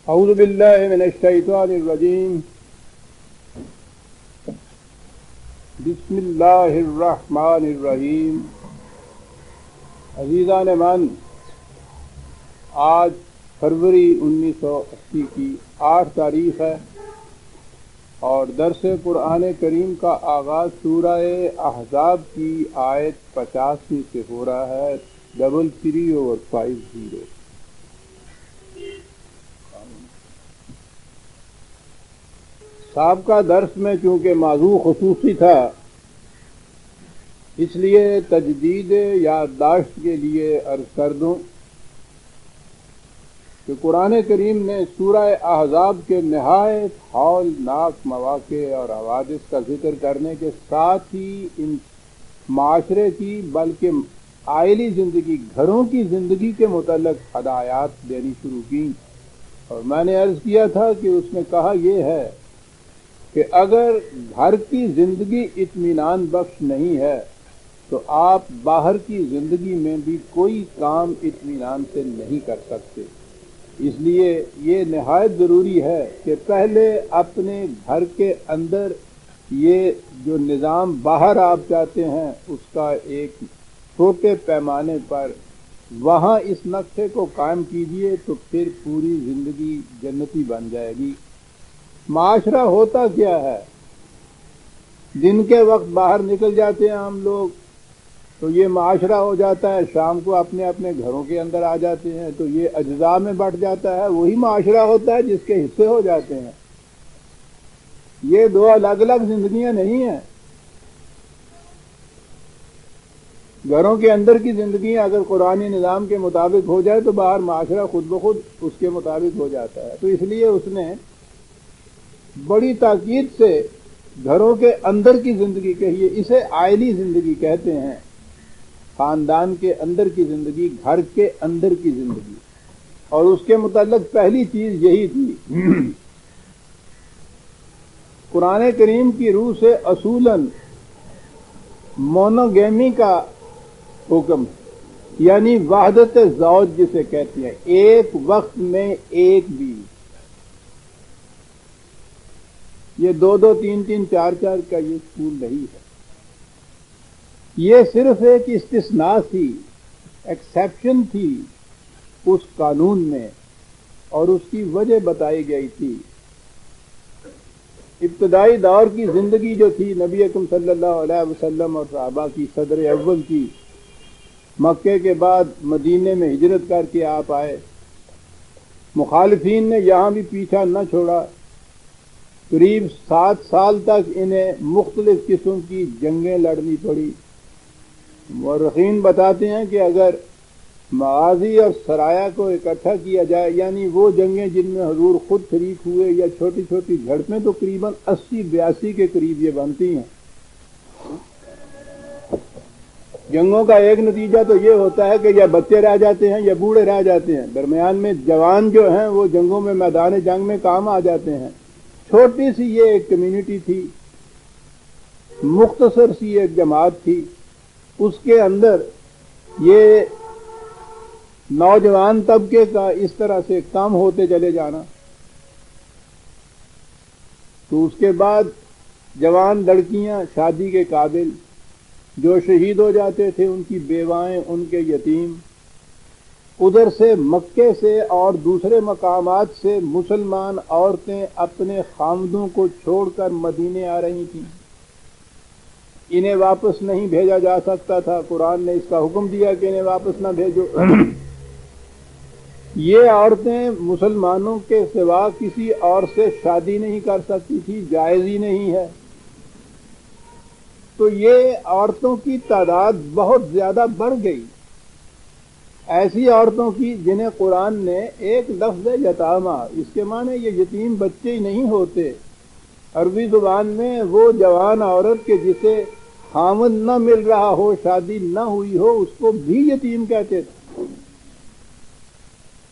اعوذ باللہ من الشیطان الرجیم بسم اللہ الرحمن الرحیم۔ عزیزان من، آج فروری 1980 کی 8 تاریخ ہے اور درس قرآن کریم کا آغاز سورہ احزاب کی آیت 50 سے ہو رہا ہے، 33/50۔ سابقہ درس میں چونکہ موضوع خصوصی تھا، اس لیے تجدید یادداشت کے لیے عرض کر دوں کہ قرآن کریم نے سورہ احزاب کے نہایت ہولناک مواقع اور حوادث کا ذکر کرنے کے ساتھ ہی ان معاشرے کی بلکہ عائلی زندگی، گھروں کی زندگی کے متعلق ہدایات دینی شروع کی، اور میں نے عرض کیا تھا کہ اس میں کہا یہ ہے کہ اگر گھر کی زندگی اطمینان بخش نہیں ہے تو آپ باہر کی زندگی میں بھی کوئی کام اطمینان سے نہیں کر سکتے۔ اس لیے یہ نہایت ضروری ہے کہ پہلے اپنے گھر کے اندر یہ جو نظام باہر آپ چاہتے ہیں اس کا ایک چھوٹے پیمانے پر وہاں اس نقشے کو قائم کیجئے تو پھر پوری زندگی جنتی بن جائے گی۔ معاشرہ ہوتا کیا ہے؟ دن کے وقت باہر نکل جاتے ہیں ہم لوگ تو یہ معاشرہ ہو جاتا ہے، شام کو اپنے اپنے گھروں کے اندر آ جاتے ہیں تو یہ اجزاء میں بٹ جاتا ہے، وہی معاشرہ ہوتا ہے جس کے حصے ہو جاتے ہیں۔ یہ دو الگ الگ زندگیاں نہیں ہیں۔ گھروں کے اندر کی زندگی اگر قرآنی نظام کے مطابق ہو جائے تو باہر معاشرہ خود بخود اس کے مطابق ہو جاتا ہے۔ تو اس لیے اس نے بڑی تاکید سے گھروں کے اندر کی زندگی کہیے، اسے عائلی زندگی کہتے ہیں، خاندان کے اندر کی زندگی، گھر کے اندر کی زندگی، اور اس کے متعلق پہلی چیز یہی تھی۔ قرآن کریم کی روح سے اصولاً مونوگیمی کا حکم، یعنی وحدت زوج جسے کہتے ہیں، ایک وقت میں ایک بیوی، یہ 2 3 4 کا یہ اصول نہیں ہے، یہ صرف ایک استثناء تھی، ایکسیپشن تھی اس قانون میں، اور اس کی وجہ بتائی گئی تھی۔ ابتدائی دور کی زندگی جو تھی نبی اکرم صلی اللہ علیہ وسلم اور صحابہ کی، صدر اول کی، مکے کے بعد مدینے میں ہجرت کر کے آپ آئے، مخالفین نے یہاں بھی پیچھا نہ چھوڑا، قریب 7 سال تک انہیں مختلف قسم کی جنگیں لڑنی پڑی۔ مورخین بتاتے ہیں کہ اگر مغازی اور سرایا کو اکٹھا کیا جائے، یعنی وہ جنگیں جن میں حضور خود شریک ہوئے یا چھوٹی چھوٹی جھڑپیں، تو قریباً 80-82 کے قریب یہ بنتی ہیں۔ جنگوں کا ایک نتیجہ تو یہ ہوتا ہے کہ یا بچے رہ جاتے ہیں یا بوڑھے رہ جاتے ہیں، درمیان میں جوان جو ہیں وہ جنگوں میں، میدان جنگ میں کام آ جاتے ہیں۔ چھوٹی سی یہ ایک کمیونٹی تھی، مختصر سی ایک جماعت تھی، اس کے اندر یہ نوجوان طبقے کا اس طرح سے کم ہوتے چلے جانا، تو اس کے بعد جوان لڑکیاں شادی کے قابل جو شہید ہو جاتے تھے، ان کی بیوائیں، ان کے یتیم، ادھر سے مکے سے اور دوسرے مقامات سے مسلمان عورتیں اپنے خامدوں کو چھوڑ کر مدینے آ رہی تھیں۔ انہیں واپس نہیں بھیجا جا سکتا تھا، قرآن نے اس کا حکم دیا کہ انہیں واپس نہ بھیجو۔ یہ عورتیں مسلمانوں کے سوا کسی اور سے شادی نہیں کر سکتی تھی، جائز ہی نہیں ہے۔ تو یہ عورتوں کی تعداد بہت زیادہ بڑھ گئی، ایسی عورتوں کی جنہیں قرآن نے ایک لفظ یتامہ، اس کے معنی یہ یتیم بچے ہی نہیں ہوتے، عربی زبان میں وہ جوان عورت کے جسے خاوند نہ مل رہا ہو، شادی نہ ہوئی ہو، اس کو بھی یتیم کہتے تھے۔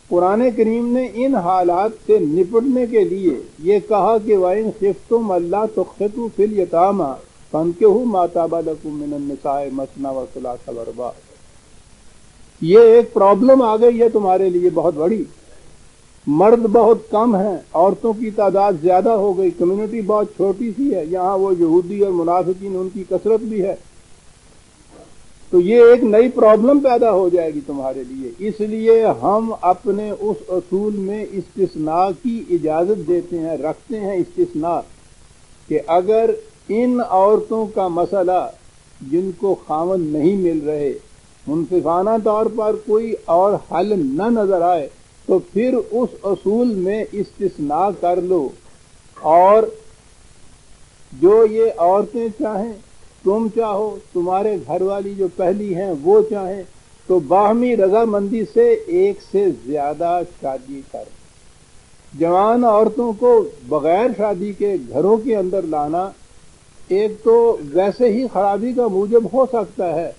قرآن کریم نے ان حالات سے نپٹنے کے لیے یہ کہا کہ وَإِنْ خِفْتُمْ أَلَّا تُقْسِطُوا فِي الْيَتَامَىٰ فَانكِحُوا مَا طَابَ لَكُم مِّنَ النِّسَاءِ مَثْنَىٰ وَثُلَاثَ وَرُبَاعَ۔ یہ ایک پرابلم آ گئی ہے تمہارے لیے بہت بڑی، مرد بہت کم ہیں، عورتوں کی تعداد زیادہ ہو گئی، کمیونٹی بہت چھوٹی سی ہے، یہاں وہ یہودی اور منافقین ان کی کثرت بھی ہے، تو یہ ایک نئی پرابلم پیدا ہو جائے گی تمہارے لیے. اس لیے ہم اپنے اس اصول میں استثناء کی اجازت دیتے ہیں، رکھتے ہیں استثناء، کہ اگر ان عورتوں کا مسئلہ جن کو خاوند نہیں مل رہے منصفانہ طور پر کوئی اور حل نہ نظر آئے تو پھر اس اصول میں استثناء کر لو، اور جو یہ عورتیں چاہیں، تم چاہو، تمہارے گھر والی جو پہلی ہیں وہ چاہیں، تو باہمی رضامندی سے ایک سے زیادہ شادی کر. جوان عورتوں کو بغیر شادی کے گھروں کے اندر لانا ایک تو ویسے ہی خرابی کا موجب ہو سکتا ہے،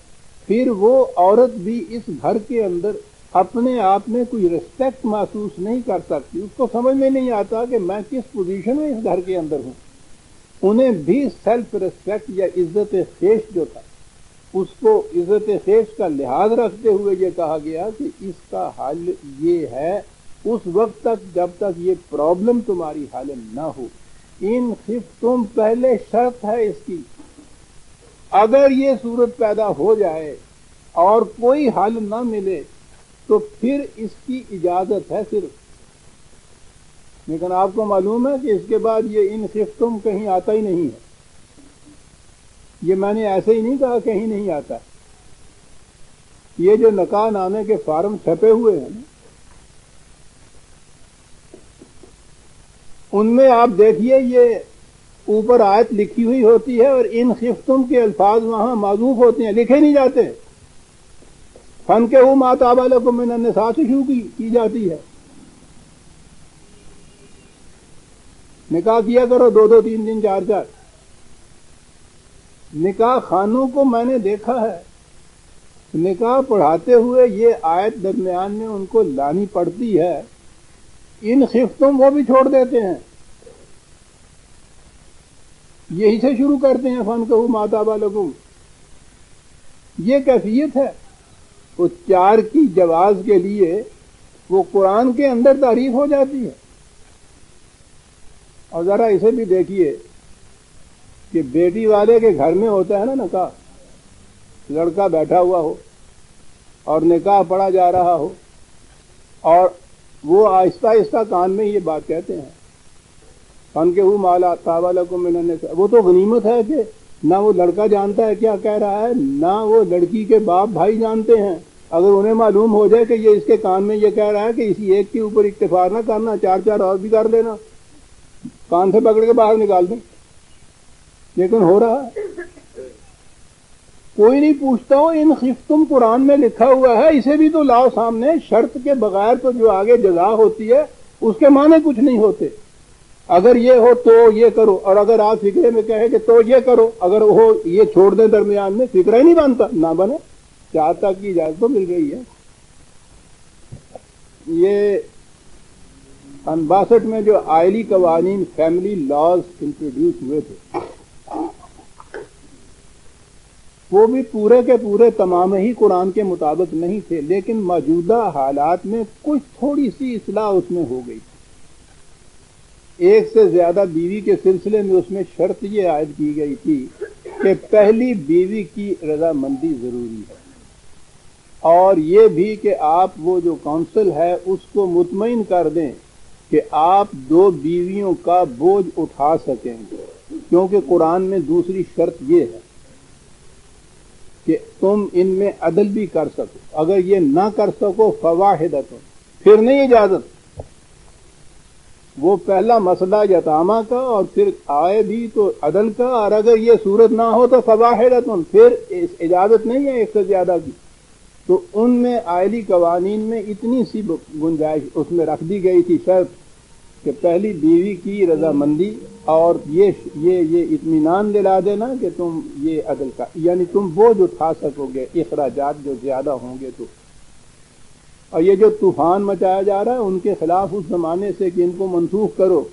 پھر وہ عورت بھی اس گھر کے اندر اپنے آپ میں کوئی ریسپیکٹ محسوس نہیں کر سکتی، اس کو سمجھ میں نہیں آتا کہ میں کس پوزیشن میں اس گھر کے اندر ہوں. انہیں بھی سیلف ریسپیکٹ یا عزت خیش جو تھا، اس کو عزت خیش کا لحاظ رکھتے ہوئے یہ کہا گیا کہ اس کا حل یہ ہے اس وقت تک جب تک یہ پرابلم تمہاری حل نہ ہو. ان خفتم پہلے شرط ہے اس کی، اگر یہ صورت پیدا ہو جائے اور کوئی حل نہ ملے تو پھر اس کی اجازت ہے صرف. لیکن آپ کو معلوم ہے کہ اس کے بعد یہ ان خفتم کہیں آتا ہی نہیں ہے. یہ میں نے ایسے ہی نہیں کہا کہیں نہیں آتا. یہ جو نکاح نامے کے فارم چھپے ہوئے ہیں ان میں آپ دیکھیے یہ اوپر آیت لکھی ہوئی ہوتی ہے اور ان خفتم کے الفاظ وہاں معذوف ہوتے ہیں، لکھے نہیں جاتے. فَانكِحُوا مَا طَابَ لَكُم مِّنَ النِّسَاءِ سے شروع کی جاتی ہے. نکاح کیا کرو 2-2 3-3 4-4. نکاح خانوں کو میں نے دیکھا ہے نکاح پڑھاتے ہوئے یہ آیت درمیان میں ان کو لانی پڑتی ہے، ان خفتم وہ بھی چھوڑ دیتے ہیں، یہی سے شروع کرتے ہیں فَانكِحُوا مَا طَابَ لَكُم. یہ کیفیت ہے. وہ 4 کی جواز کے لیے وہ قرآن کے اندر تعریف ہو جاتی ہے. اور ذرا اسے بھی دیکھیے کہ بیٹی والے کے گھر میں ہوتا ہے نا نکاح، لڑکا بیٹھا ہوا ہو اور نکاح پڑھا جا رہا ہو اور وہ آہستہ آہستہ کان میں یہ بات کہتے ہیں فَانكِحُوا مَا طَابَ لَكُم مِّنَ النِّسَاءِ. وہ تو غنیمت ہے کہ نہ وہ لڑکا جانتا ہے کیا کہہ رہا ہے، نہ وہ لڑکی کے باپ بھائی جانتے ہیں. اگر انہیں معلوم ہو جائے کہ یہ اس کے کان میں یہ کہہ رہا ہے کہ اسی ایک کے اوپر اکتفا نہ کرنا، 4 اور بھی کر لینا، کان سے پکڑ کے باہر نکال دیں. لیکن ہو رہا ہے، کوئی نہیں پوچھتا ہو. ان خفتم قرآن میں لکھا ہوا ہے، اسے بھی تو لاؤ سامنے. شرط کے بغیر تو جو آگے جزا ہوتی ہے اس کے معنی کچھ نہیں ہوتے. اگر یہ ہو تو یہ کرو، اور اگر آپ فکرے میں کہیں کہ تو یہ کرو، اگر ہو یہ چھوڑ دیں درمیان میں، فکرہ ہی نہیں بنتا، نہ بنے. 4 تک کی اجازت تو مل گئی ہے. یہ 62 میں جو آئلی قوانین فیملی لاز انٹروڈیوس ہوئے تھے وہ بھی پورے کے پورے تمام ہی قرآن کے مطابق نہیں تھے، لیکن موجودہ حالات میں کچھ تھوڑی سی اصلاح اس میں ہو گئی. ایک سے زیادہ بیوی کے سلسلے میں اس میں شرط یہ عائد کی گئی تھی کہ پہلی بیوی کی رضامندی ضروری ہے، اور یہ بھی کہ آپ وہ جو کونسل ہے اس کو مطمئن کر دیں کہ آپ 2 بیویوں کا بوجھ اٹھا سکیں گے. کیونکہ قرآن میں دوسری شرط یہ ہے کہ تم ان میں عدل بھی کر سکو. اگر یہ نہ کر سکو فواحدۃ، پھر نہیں اجازت. وہ پہلا مسئلہ یتامہ کا اور پھر آئے بھی تو عدل کا، اور اگر یہ صورت نہ ہو تو فواحدۃ، پھر اجازت نہیں ہے ایک سے زیادہ کی. تو ان میں آئلی قوانین میں اتنی سی گنجائش اس میں رکھ دی گئی تھی شرط کہ پہلی بیوی کی رضامندی، اور یہ اطمینان دلا دینا کہ تم یہ عدل کا، یعنی تم بوجھ اٹھا سکو گے اخراجات جو زیادہ ہوں گے تو. اور یہ جو طوفان مچایا جا رہا ہے ان کے خلاف اس زمانے سے کہ ان کو منسوخ کرو،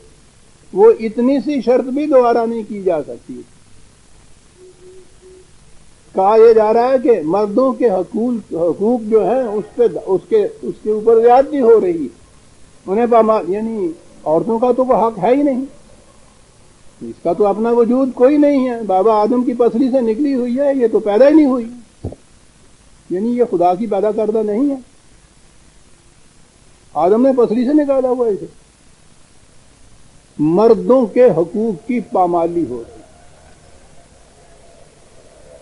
وہ اتنی سی شرط بھی دوبارہ نہیں کی جا سکتی. کہا یہ جا رہا ہے کہ مردوں کے حقوق جو ہیں اس کے اوپر زیادتی ہو رہی ہے. انہیں یعنی عورتوں کا تو وہ حق ہے ہی نہیں، اس کا تو اپنا وجود کوئی نہیں ہے، بابا آدم کی پسلی سے نکلی ہوئی ہے، یہ تو پیدا ہی نہیں ہوئی، یعنی یہ خدا کی پیدا کردہ نہیں ہے، آدم نے پسلی سے نکالا ہوا اسے۔ مردوں کے حقوق کی پامالی ہو رہی،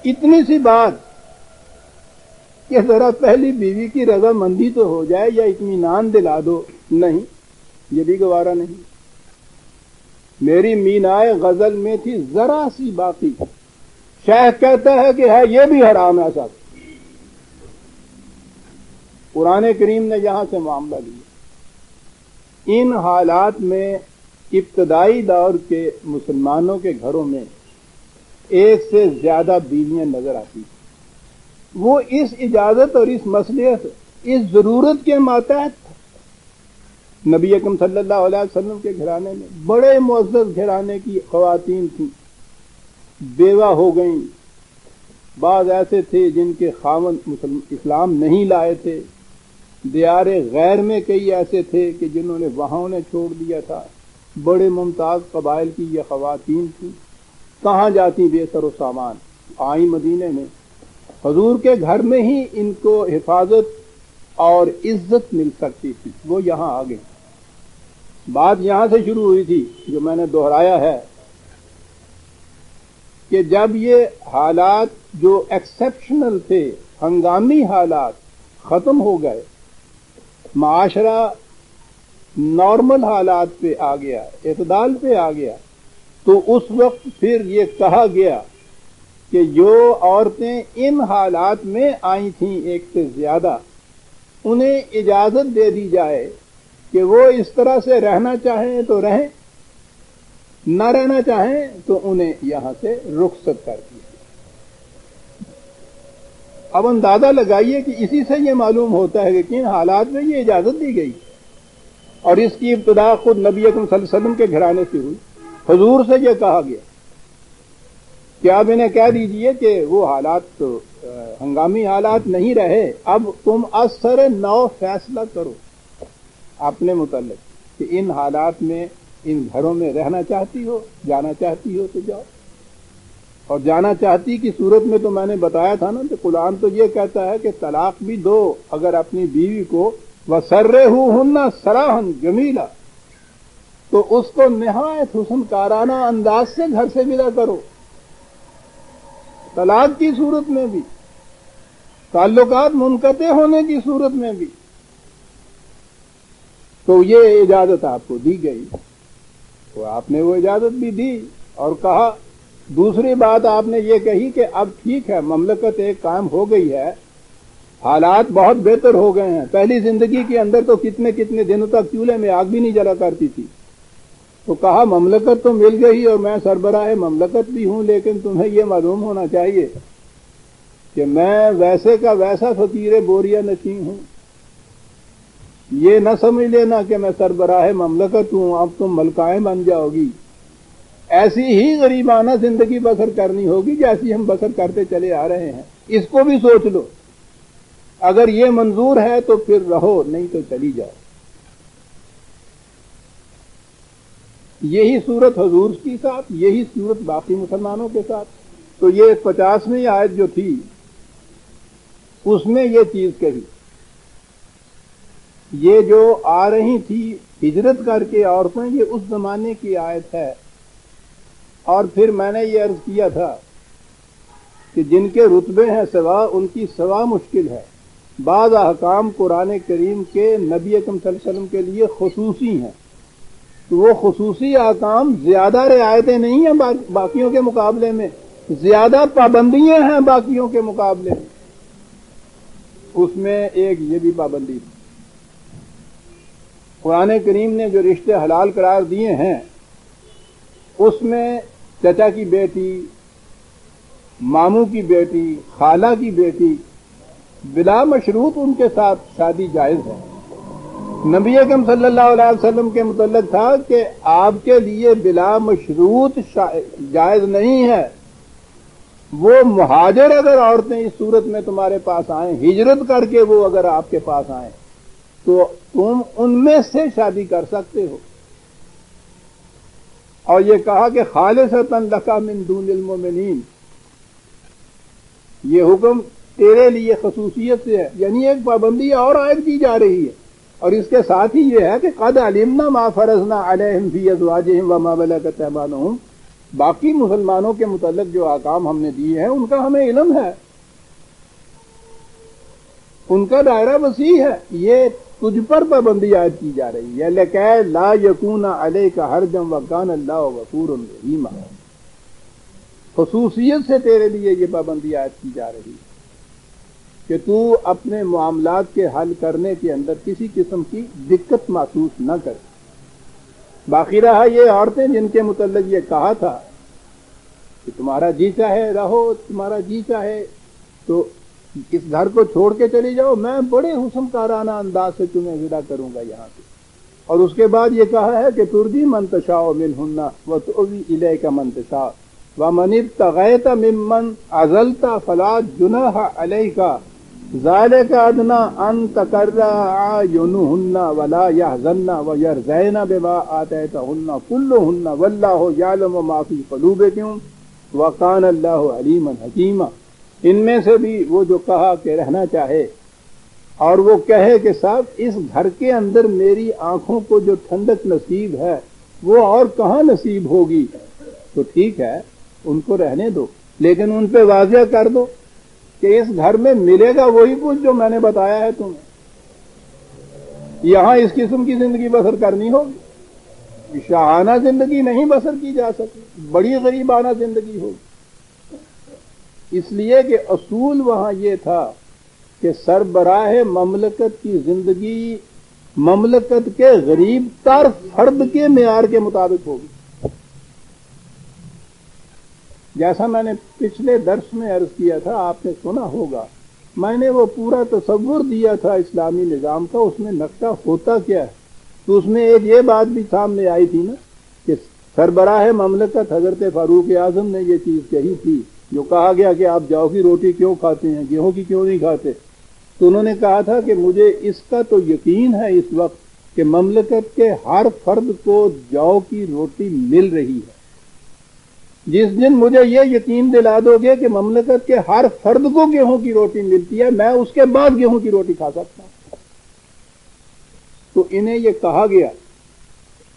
اتنی سی بات کہ ذرا پہلی بیوی کی رضامندی تو ہو جائے یا اطمینان دلا دو، نہیں، یہ بھی گوارا نہیں۔ میری مینائے غزل میں تھی ذرا سی باقی، شیخ کہتا ہے کہ ہے یہ بھی حرام ہے سب۔ قرآن کریم نے یہاں سے معاملہ لیا۔ ان حالات میں ابتدائی دور کے مسلمانوں کے گھروں میں ایک سے زیادہ بیویاں نظر آتی ہیں، وہ اس اجازت اور اس مصلحت، اس ضرورت کے ماتحت نبی اکرم صلی اللہ علیہ وسلم کے گھرانے میں بڑے معزز گھرانے کی خواتین تھیں، بیوہ ہو گئیں، بعض ایسے تھے جن کے خاوند اسلام نہیں لائے تھے، دیار غیر میں کئی ایسے تھے کہ جنہوں نے وہاں انہیں چھوڑ دیا تھا، بڑے ممتاز قبائل کی یہ خواتین تھیں، کہاں جاتی بے سر و سامان، آئیں مدینے میں، حضور کے گھر میں ہی ان کو حفاظت اور عزت مل سکتی تھی، وہ یہاں آ گئے۔ بات یہاں سے شروع ہوئی تھی جو میں نے دہرایا ہے کہ جب یہ حالات جو ایکسیپشنل تھے، ہنگامی حالات ختم ہو گئے، معاشرہ نارمل حالات پہ آ گیا، اعتدال پہ آ گیا، تو اس وقت پھر یہ کہا گیا کہ جو عورتیں ان حالات میں آئی تھیں ایک سے زیادہ، انہیں اجازت دے دی جائے کہ وہ اس طرح سے رہنا چاہیں تو رہیں، نہ رہنا چاہیں تو انہیں یہاں سے رخصت کر دیا۔ اب اندازہ لگائیے کہ اسی سے یہ معلوم ہوتا ہے کہ کن حالات میں یہ اجازت دی گئی، اور اس کی ابتدا خود نبی اکرم صلی اللہ علیہ وسلم کے گھرانے سے ہوئی، حضور سے یہ کہا گیا کہ آپ انہیں کہہ دیجئے کہ وہ حالات تو ہنگامی حالات نہیں رہے، اب تم اثر نو فیصلہ کرو اپنے متعلق کہ ان حالات میں ان گھروں میں رہنا چاہتی ہو، جانا چاہتی ہو تو جاؤ، اور جانا چاہتی کی صورت میں تو میں نے بتایا تھا نا کہ قرآن تو یہ کہتا ہے کہ طلاق بھی دو اگر اپنی بیوی کو، وَسَرِّحُوهُنَّ سَرَاحً جَمِيلًا، تو اس کو نہایت حسن کارانہ انداز سے گھر سے ودا کرو، طلاق کی صورت میں بھی، تعلقات منقطع ہونے کی صورت میں بھی، تو یہ اجازت آپ کو دی گئی، تو آپ نے وہ اجازت بھی دی اور کہا۔ دوسری بات آپ نے یہ کہی کہ اب ٹھیک ہے، مملکت ایک قائم ہو گئی ہے، حالات بہت بہتر ہو گئے ہیں، پہلی زندگی کے اندر تو کتنے کتنے دنوں تک چولہے میں آگ بھی نہیں جلا کرتی تھی، تو کہا مملکت تو مل گئی اور میں سربراہ مملکت بھی ہوں، لیکن تمہیں یہ معلوم ہونا چاہیے کہ میں ویسے کا ویسا فقیر بوریا نشین ہوں، یہ نہ سمجھ لینا کہ میں سربراہ مملکت ہوں، اب تم ملکائیں بن جاؤ گی، ایسی ہی غریبانہ زندگی بسر کرنی ہوگی جیسی ہم بسر کرتے چلے آ رہے ہیں، اس کو بھی سوچ لو، اگر یہ منظور ہے تو پھر رہو، نہیں تو چلی جاؤ۔ یہی صورت حضور کے ساتھ، یہی صورت باقی مسلمانوں کے ساتھ، تو یہ 50ویں آیت جو تھی اس میں یہ چیز کہی، یہ جو آ رہی تھی ہجرت کر کے عورتیں، یہ اس زمانے کی آیت ہے، اور پھر میں نے یہ عرض کیا تھا کہ جن کے رتبے ہیں سوا، ان کی سوا مشکل ہے، بعض احکام قرآن کریم کے نبی اکرم صلی اللہ علیہ وسلم کے لیے خصوصی ہیں، تو وہ خصوصی احکام زیادہ رعایتیں نہیں ہیں باقیوں کے مقابلے میں، زیادہ پابندیاں ہیں باقیوں کے مقابلے میں، اس میں ایک یہ بھی پابندی تھی۔ قرآن کریم نے جو رشتے حلال قرار دیے ہیں اس میں چچا کی بیٹی، ماموں کی بیٹی، خالہ کی بیٹی، بلا مشروط ان کے ساتھ شادی جائز ہے۔ نبی اکرم صلی اللہ علیہ وسلم کے متعلق تھا کہ آپ کے لیے بلا مشروط جائز نہیں ہے، وہ مہاجر اگر عورتیں اس صورت میں تمہارے پاس آئیں، ہجرت کر کے وہ اگر آپ کے پاس آئیں تو تم ان میں سے شادی کر سکتے ہو. اور یہ کہا کہ خالصۃ لک من دون المؤمنین، یہ حکم تیرے لیے خصوصیت سے ہے، یعنی ایک پابندی اور عائد کی جا رہی ہے. اور اس کے ساتھ ہی یہ ہے کہ قد علمنا ما فرضنا علیہم فی ازواجہم وما ملکت ایمانہم، باقی مسلمانوں کے متعلق جو احکام ہم نے دیے ہیں ان کا ہمیں علم ہے، ان کا دائرہ وسیع ہے. یہ تجھ پر پابندی عائد کی جا رہی ہے، لیکن لا یکون علیک حرج وکان اللہ غفور رحیم، خصوصیت سے تیرے لیے یہ پابندی عائد کی جا رہی ہے کہ تو اپنے معاملات کے حل کرنے کے اندر کسی قسم کی دقت محسوس نہ کر. باقی رہا یہ عورتیں جن کے متعلق یہ کہا تھا کہ تمہارا جی چاہے رہو، تمہارا جی چاہے تو اس گھر کو چھوڑ کے چلی جاؤ، میں بڑے حسن کارانہ انداز سے تمہیں ودا کروں گا یہاں سے. اور اس کے بعد یہ کہا ہے کہ ترجی من تشاء منہن وتؤوی الیک من تشاء ومن ابتغیت ممن عزلت فلا جناح علیک ذلک ادنی ان تقر اعینہن ولا یحزن ویرضین بما آتیتہن کلہن واللہ یعلم ما فی قلوبکم وکان اللہ علیما حکیما. ان میں سے بھی وہ جو کہا کہ رہنا چاہے اور وہ کہے کہ صاحب اس گھر کے اندر میری آنکھوں کو جو ٹھنڈک نصیب ہے وہ اور کہاں نصیب ہوگی، تو ٹھیک ہے ان کو رہنے دو، لیکن ان پہ واضح کر دو کہ اس گھر میں ملے گا وہی کچھ جو میں نے بتایا ہے تمہیں. یہاں اس قسم کی زندگی بسر کرنی ہوگی، شاہانہ زندگی نہیں بسر کی جا سکتی، بڑی غریبانہ زندگی ہوگی. اس لیے کہ اصول وہاں یہ تھا کہ سربراہ مملکت کی زندگی مملکت کے غریب تر فرد کے معیار کے مطابق ہوگی. جیسا میں نے پچھلے درس میں عرض کیا تھا، آپ نے سنا ہوگا، میں نے وہ پورا تصور دیا تھا اسلامی نظام کا، اس میں نقشہ ہوتا کیا ہے. تو اس میں ایک یہ بات بھی سامنے آئی تھی نا کہ سربراہ مملکت حضرت فاروق اعظم نے یہ چیز کہی تھی، جو کہا گیا کہ آپ جاؤ کی روٹی کیوں کھاتے ہیں، گیہوں کی کیوں نہیں کھاتے. تو انہوں نے کہا تھا کہ مجھے اس کا تو یقین ہے اس وقت کہ مملکت کے ہر فرد کو جو کی روٹی مل رہی ہے. جس دن مجھے یہ یقین دلا دو گے کہ مملکت کے ہر فرد کو گیہوں کی روٹی ملتی ہے، میں اس کے بعد گیہوں کی روٹی کھا سکتا ہوں. تو انہیں یہ کہا گیا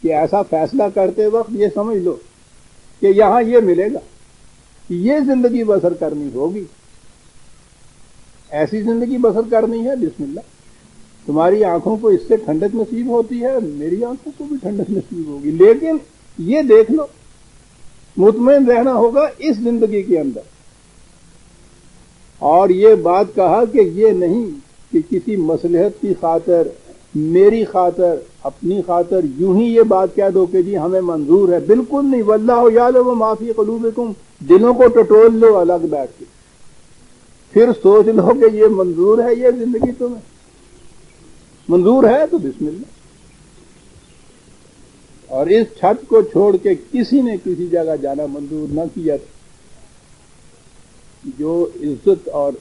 کہ ایسا فیصلہ کرتے وقت یہ سمجھ لو کہ یہاں یہ ملے گا، یہ زندگی بسر کرنی ہوگی، ایسی زندگی بسر کرنی ہے. بسم اللہ، تمہاری آنکھوں کو اس سے ٹھنڈک نصیب ہوتی ہے، میری آنکھوں کو بھی ٹھنڈک نصیب ہوگی، لیکن یہ دیکھ لو مطمئن رہنا ہوگا اس زندگی کے اندر. اور یہ بات کہا کہ یہ نہیں کہ کسی مصلحت کی خاطر، میری خاطر، اپنی خاطر یوں ہی یہ بات کہہ دو کہ جی ہمیں منظور ہے، بالکل نہیں. واللہ یعلم ما فی قلوبکم، دلوں کو ٹٹول لو الگ بیٹھ کے، پھر سوچ لو کہ یہ منظور ہے، یہ زندگی تمہیں منظور ہے تو بسم اللہ. اور اس چھت کو چھوڑ کے کسی نے کسی جگہ جانا منظور نہ کیا تھا. جو عزت اور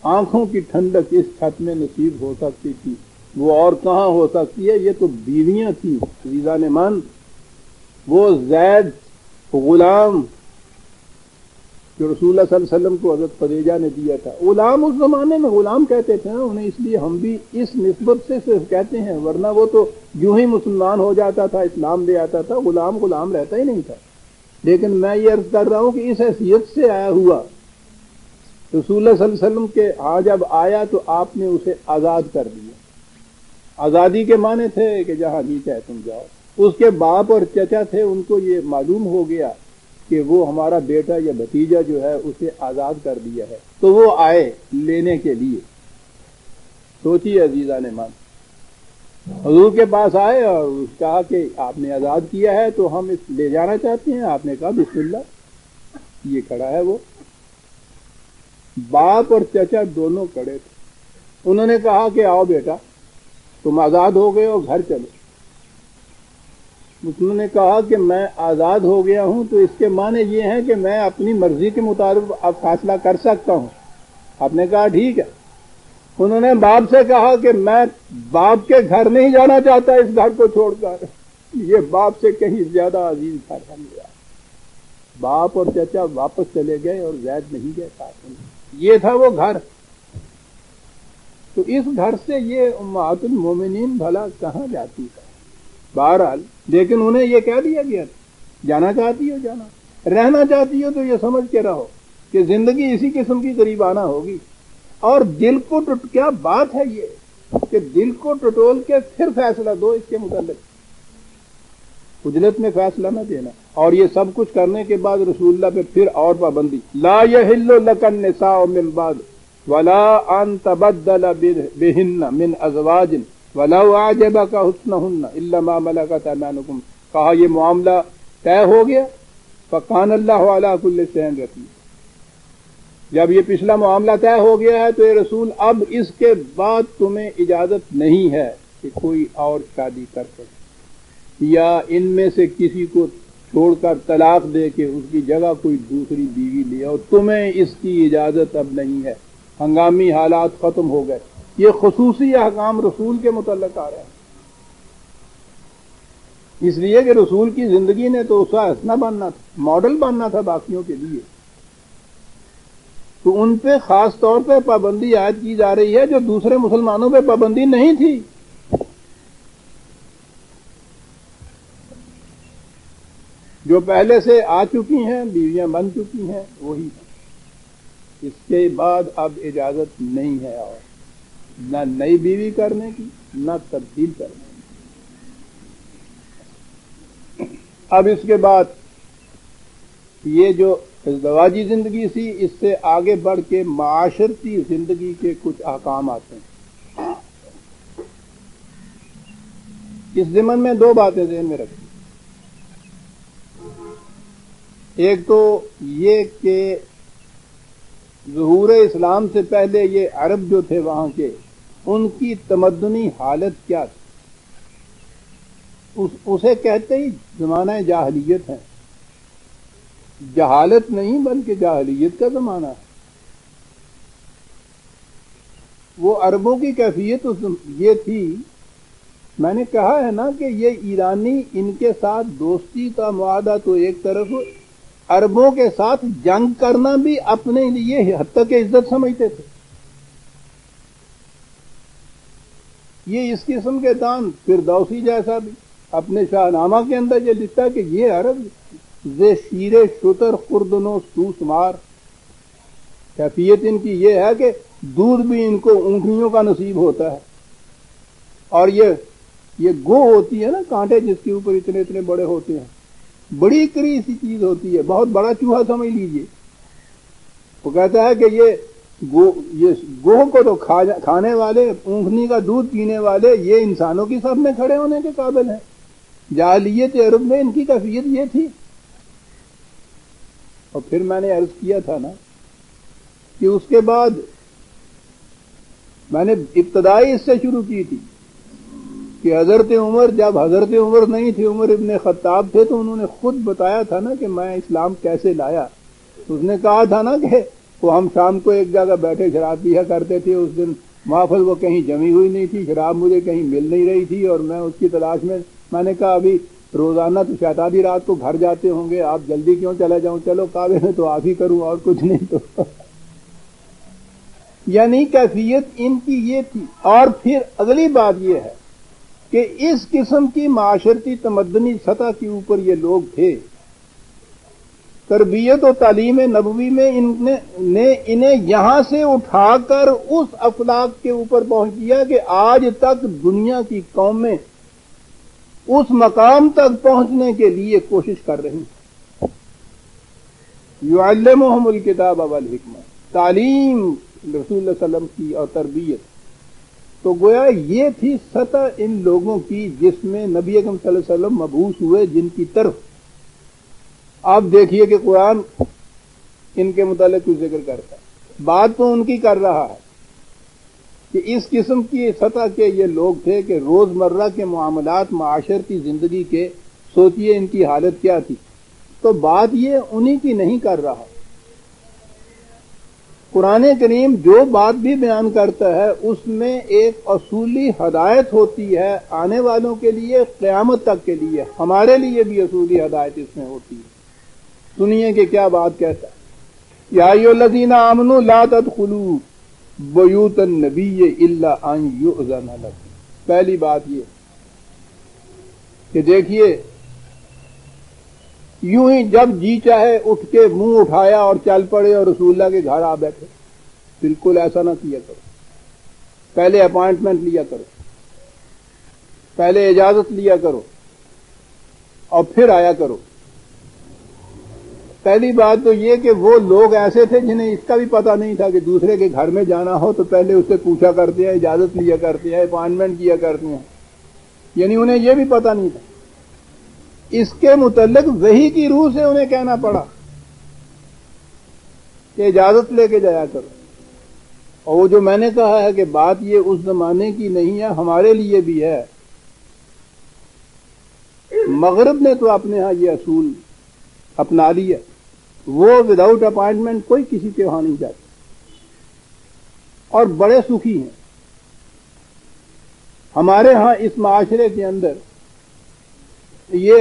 آنکھوں کی ٹھنڈک اس چھت میں نصیب ہو سکتی تھی وہ اور کہاں ہو سکتی ہے. یہ تو بیویاں تھیں عزیزان من، وہ زید غلام جو رسول اللہ صلی اللہ علیہ وسلم کو حضرت خدیجہ نے دیا تھا. غلام اس زمانے میں غلام کہتے تھے نا انہیں، اس لیے ہم بھی اس نسبت سے صرف کہتے ہیں، ورنہ وہ تو یوں ہی مسلمان ہو جاتا تھا، اسلام لے آتا تھا، غلام غلام رہتا ہی نہیں تھا. لیکن میں یہ عرض کر رہا ہوں کہ اس حیثیت سے آیا ہوا رسول اللہ صلی اللہ علیہ وسلم کے ہاں جب آیا تو آپ نے اسے آزاد کر دیا. آزادی کے معنی تھے کہ جہاں جی چاہے تم جاؤ. اس کے باپ اور چچا تھے، ان کو یہ معلوم ہو گیا کہ وہ ہمارا بیٹا یا بھتیجا جو ہے اسے آزاد کر دیا ہے، تو وہ آئے لینے کے لیے. سوچیے عزیزان مان، حضور کے پاس آئے اور کہا کہ آپ نے آزاد کیا ہے تو ہم اس لے جانا چاہتے ہیں. آپ نے کہا بسم اللہ. یہ کھڑا ہے وہ، باپ اور چچا دونوں کھڑے تھے. انہوں نے کہا کہ آؤ بیٹا تم آزاد ہو گئے ہو، گھر چلو. انہوں نے کہا کہ میں آزاد ہو گیا ہوں تو اس کے معنی یہ ہیں کہ میں اپنی مرضی کے مطابق اب فیصلہ کر سکتا ہوں. آپ نے کہا ٹھیک ہے. انہوں نے باپ سے کہا کہ میں باپ کے گھر نہیں جانا چاہتا اس گھر کو چھوڑ کر، یہ باپ سے کہیں زیادہ عزیز گھر بن گیا۔ باپ اور چچا واپس چلے گئے اور زید نہیں گئے ساتھ میں، یہ تھا وہ گھر۔ تو اس گھر سے یہ امہات المومنین بھلا کہاں جاتی ہے؟ بہرحال لیکن انہیں یہ کہہ دیا گیا جانا چاہتی ہو جانا، رہنا چاہتی ہو تو یہ سمجھ کے رہو کہ زندگی اسی قسم کی قریب آنا ہوگی۔ اور دل کو کیا بات ہے یہ کہ دل کو ٹٹول کے پھر فیصلہ دو اس کے متعلق، اجلت میں فیصلہ نہ دینا۔ اور یہ سب کچھ کرنے کے بعد رسول اللہ پہ پھر اور پابندی، لا یحل لک النساء من بعد ولا ان تبدل بهن من ازواج ولو اعجبك حسنهن الا ما ملكت ايمانكم۔ کہا یہ معاملہ طے ہو گیا، فکان اللہ علی کل شیء رقیب۔ جب یہ پچھلا معاملہ طے ہو گیا ہے تو یہ رسول اب اس کے بعد تمہیں اجازت نہیں ہے کہ کوئی اور شادی کر سکے یا ان میں سے کسی کو چھوڑ کر طلاق دے کے اس کی جگہ کوئی دوسری بیوی لے، اور تمہیں اس کی اجازت اب نہیں ہے، ہنگامی حالات ختم ہو گئے۔ یہ خصوصی احکام رسول کے متعلق آ رہے ہیں، اس لیے کہ رسول کی زندگی نے تو اسا حسنہ بننا تھا، ماڈل بننا تھا باقیوں کے لیے۔ تو ان پہ خاص طور پہ پابندی عائد کی جا رہی ہے جو دوسرے مسلمانوں پہ پابندی نہیں تھی۔ جو پہلے سے آ چکی ہیں، بیویاں بن چکی ہیں، وہی اس کے بعد اب اجازت نہیں ہے اور نہ نئی بیوی کرنے کی نہ تبدیل کرنے کی۔ اب اس کے بعد یہ جو ازدواجی زندگی تھی، اس سے آگے بڑھ کے معاشرتی زندگی کے کچھ احکام آتے ہیں۔ اس ضمن میں دو باتیں ذہن میں رکھیں۔ ایک تو یہ کہ ظہور اسلام سے پہلے یہ عرب جو تھے وہاں کے، ان کی تمدنی حالت کیا تھی؟ اسے کہتے ہی زمانہ جاہلیت ہے، جہالت نہیں بلکہ جاہلیت کا زمانہ ہے۔ وہ عربوں کی کیفیت یہ تھی، میں نے کہا ہے نا کہ یہ ایرانی ان کے ساتھ دوستی کا معاہدہ تو ایک طرف، عربوں کے ساتھ جنگ کرنا بھی اپنے لیے حد تک عزت سمجھتے تھے۔ یہ اس قسم کے دان فردوسی جیسا بھی اپنے شاہ نامہ کے اندر یہ لکھتا کہ یہ عرب زے شیر شتر خوردن و سوسمار، کیفیت ان کی یہ ہے کہ دودھ بھی ان کو اونٹنیوں کا نصیب ہوتا ہے، اور یہ گو ہوتی ہے نا کانٹے جس کے اوپر اتنے اتنے بڑے ہوتے ہیں، بڑی کری سی چیز ہوتی ہے، بہت بڑا چوہا سمجھ لیجئے۔ وہ کہتا ہے کہ یہ گوہ کو تو کھانے والے، اونٹنی کا دودھ پینے والے، یہ انسانوں کی صف میں کھڑے ہونے کے قابل ہیں۔ جاہلیت عرب میں ان کی کیفیت یہ تھی۔ اور پھر میں نے عرض کیا تھا نا کہ اس کے بعد میں نے ابتدائی اس سے شروع کی تھی کہ حضرت عمر، جب حضرت عمر نہیں تھے، عمر ابن خطاب تھے، تو انہوں نے خود بتایا تھا نا کہ میں اسلام کیسے لایا۔ اس نے کہا تھا نا کہ وہ ہم شام کو ایک جگہ بیٹھے شراب پیا کرتے تھے، اس دن محفل وہ کہیں جمی ہوئی نہیں تھی، شراب مجھے کہیں مل نہیں رہی تھی اور میں اس کی تلاش میں نے کہا ابھی روزانہ تو شاید آدھی رات کو گھر جاتے ہوں گے، آپ جلدی کیوں چلا جاؤں، چلو کعبے میں تو آپ ہی کروں اور کچھ نہیں تو یعنی کیفیت ان کی یہ تھی۔ اور پھر اگلی بات یہ ہے کہ اس قسم کی معاشرتی تمدنی سطح کے اوپر یہ لوگ تھے، تربیت و تعلیم نبوی میں انہیں یہاں سے اٹھا کر اس اخلاق کے اوپر پہنچ دیا کہ آج تک دنیا کی قومیں اس مقام تک پہنچنے کے لیے کوشش کر رہی ہیں۔ یعلمہم الکتاب والحکمہ، تعلیم رسول اللہ صلی اللہ علیہ وسلم کی اور تربیت، تو گویا یہ تھی سطح ان لوگوں کی جس میں نبی اکرم صلی اللہ علیہ وسلم مبعوث ہوئے، جن کی طرف آپ دیکھیے کہ قرآن ان کے متعلق کچھ ذکر کرتا ہے، بات تو ان کی کر رہا ہے کہ اس قسم کی سطح کے یہ لوگ تھے کہ روزمرہ کے معاملات، معاشرتی زندگی کے، سوچئے ان کی حالت کیا تھی، تو بات یہ انہی کی نہیں کر رہا۔ قرآن کریم جو بات بھی بیان کرتا ہے اس میں ایک اصولی ہدایت ہوتی ہے آنے والوں کے لیے، قیامت تک کے لیے، ہمارے لیے بھی اصولی ہدایت اس میں ہوتی ہے۔ سنیے کہ کیا بات کہتا ہے، یا ایھا الذین آمنوا لا تدخلوا بیوت النبی الا ان یؤذن لکم۔ پہلی بات یہ کہ دیکھیے، یوں ہی جب جی چاہے اٹھ کے منہ اٹھایا اور چل پڑے اور رسول اللہ کے گھر آ بیٹھے، بالکل ایسا نہ کیا کرو۔ پہلے اپائنٹمنٹ لیا کرو، پہلے اجازت لیا کرو اور پھر آیا کرو۔ پہلی بات تو یہ کہ وہ لوگ ایسے تھے جنہیں اس کا بھی پتہ نہیں تھا کہ دوسرے کے گھر میں جانا ہو تو پہلے اس سے پوچھا کرتے ہیں، اجازت لیا کرتے ہیں، اپائنٹمنٹ کیا کرتے ہیں، یعنی انہیں یہ بھی پتہ نہیں تھا۔ اس کے متعلق وحی کی روح سے انہیں کہنا پڑا کہ اجازت لے کے جایا کرو۔ اور وہ جو میں نے کہا ہے کہ بات یہ اس زمانے کی نہیں ہے، ہمارے لیے بھی ہے۔ مغرب نے تو اپنے ہاں یہ اصول اپنا لیا، وہ وداؤٹ اپائنٹمنٹ کوئی کسی کے وہاں نہیں جاتا اور بڑے سکھی ہیں۔ ہمارے ہاں اس معاشرے کے اندر یہ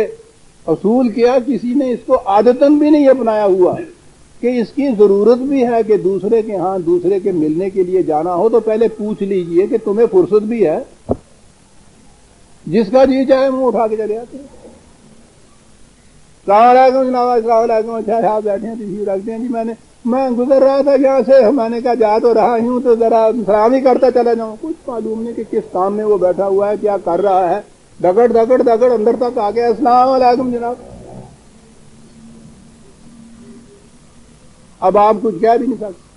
اصول کیا، کسی نے اس کو عادتاً بھی نہیں اپنایا ہوا کہ اس کی ضرورت بھی ہے کہ دوسرے کے ہاں دوسرے کے ملنے کے لیے جانا ہو تو پہلے پوچھ لیجئے کہ تمہیں فرصت بھی ہے۔ جس کا جی چاہے منہ اٹھا کے چلے آتے ہیں۔ السلام علیکم جناب، السلام علیکم، اچھا صاحب بیٹھے ہیں، تشریف رکھتے ہیں جی۔ میں گزر رہا تھا یہاں سے، میں نے کہا جا تو رہا ہوں تو ذرا سلام ہی کرتا چلا جاؤں۔ کچھ معلوم نہیں کہ کس کام میں وہ بیٹھا ہوا ہے، کیا کر رہا ہے، دگڑ دگڑ دگڑ اندر تک آ گیا۔ السلام علیکم جناب۔ اب آپ کچھ کہہ بھی نہیں سکتے۔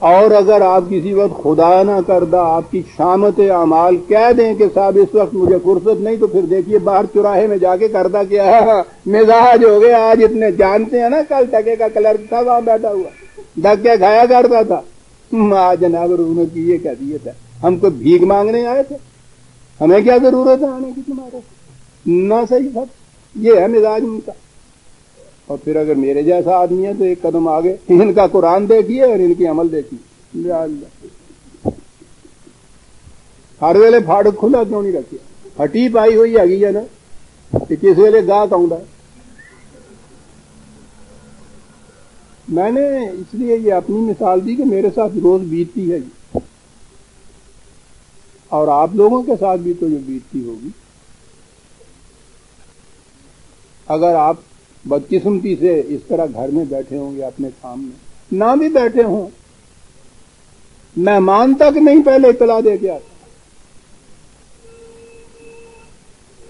اور اگر آپ کسی وقت خدا نہ کردہ آپ کی شامت اعمال کہہ دیں کہ صاحب اس وقت مجھے فرصت نہیں، تو پھر دیکھیے باہر چوراہے میں جا کے کردہ کیا ہے، مزاج ہو گیا۔ آج اتنے جانتے ہیں نا، کل ٹکے کا کلرک تھا وہاں بیٹھا ہوا، دھکے کھایا کرتا تھا۔ آج جناب انہوں کی یہ کیفیت ہے، ہم کو بھیک مانگنے آئے تھے، ہمیں کیا ضرورت ہے آنے کی تمہارے؟ نہ صحیح سب یہ ہے مزاج ان کا۔ اور پھر اگر میرے جیسا آدمی ہے تو ایک قدم آگے، ان کا قرآن دیکھیے اور ان کی عمل دیکھیے۔ ہر ویلے پھاڑک کھلا کیوں نہیں رکھے؟ ہٹی پائی ہوئی ہے نا کہ کس ویلے گاہک آؤں گا۔ میں نے اس لیے یہ اپنی مثال دی کہ میرے ساتھ روز بیتتی ہے جی، اور آپ لوگوں کے ساتھ بھی تو جو بیتتی ہوگی۔ اگر آپ بدقسمتی سے اس طرح گھر میں بیٹھے ہوں گے اپنے سامنے، نہ بھی بیٹھے ہوں، مہمان تک نہیں پہلے اطلاع دے کے آتے۔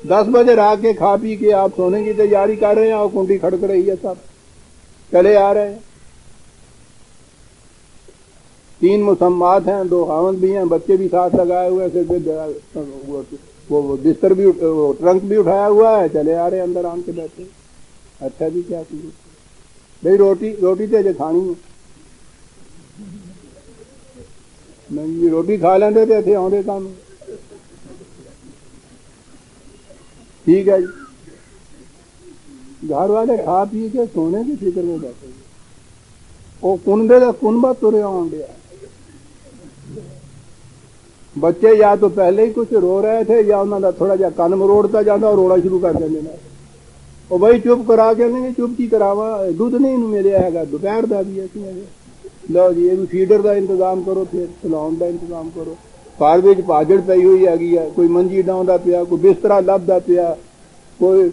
10 بجے رات کے کھا پی کے آپ سونے کی تیاری کر رہے ہیں اور کنڈی کھڑک رہی ہے، سب چلے آ رہے ہیں۔ 3 مسمات ہیں، 2 خاوند بھی ہیں، بچے بھی ساتھ لگائے ہوئے ہیں، وہ بستر بھی ٹرنک بھی اٹھایا ہوا ہے، چلے آ رہے ہیں اندر آن کے بیٹھے۔ اچھا بھی کیا کیجیے بھائی، روٹی تو اجے کھانی ہے، میں روٹی کھا لیندے تھے اتنے آدھے کام۔ ٹھیک ہے جی، گھر والے کھا پی کے سونے کی فکر میں بیٹھے، وہ کنبے کا کنبا ترے آن گیا۔ بچے یا تو پہلے ہی کچھ رو رہے تھے یا انہوں نے تھوڑا جا کن مروڑتا جاتا اور روڑا شروع کر دینا۔ وہ بھائی چپ کرا کے نہیں، چپ کی کراوا، دودھ نہیں ملے گا، دوپہر دا بھی ہے، لو جی یہ فیڈر دا انتظام کرو، پھر سلاؤن دا انتظام کرو۔ گھر میں پاجڑ پی ہوئی ہے، کوئی منجی ڈاؤں پیا، کوئی بسترا لبدا پیا، کوئی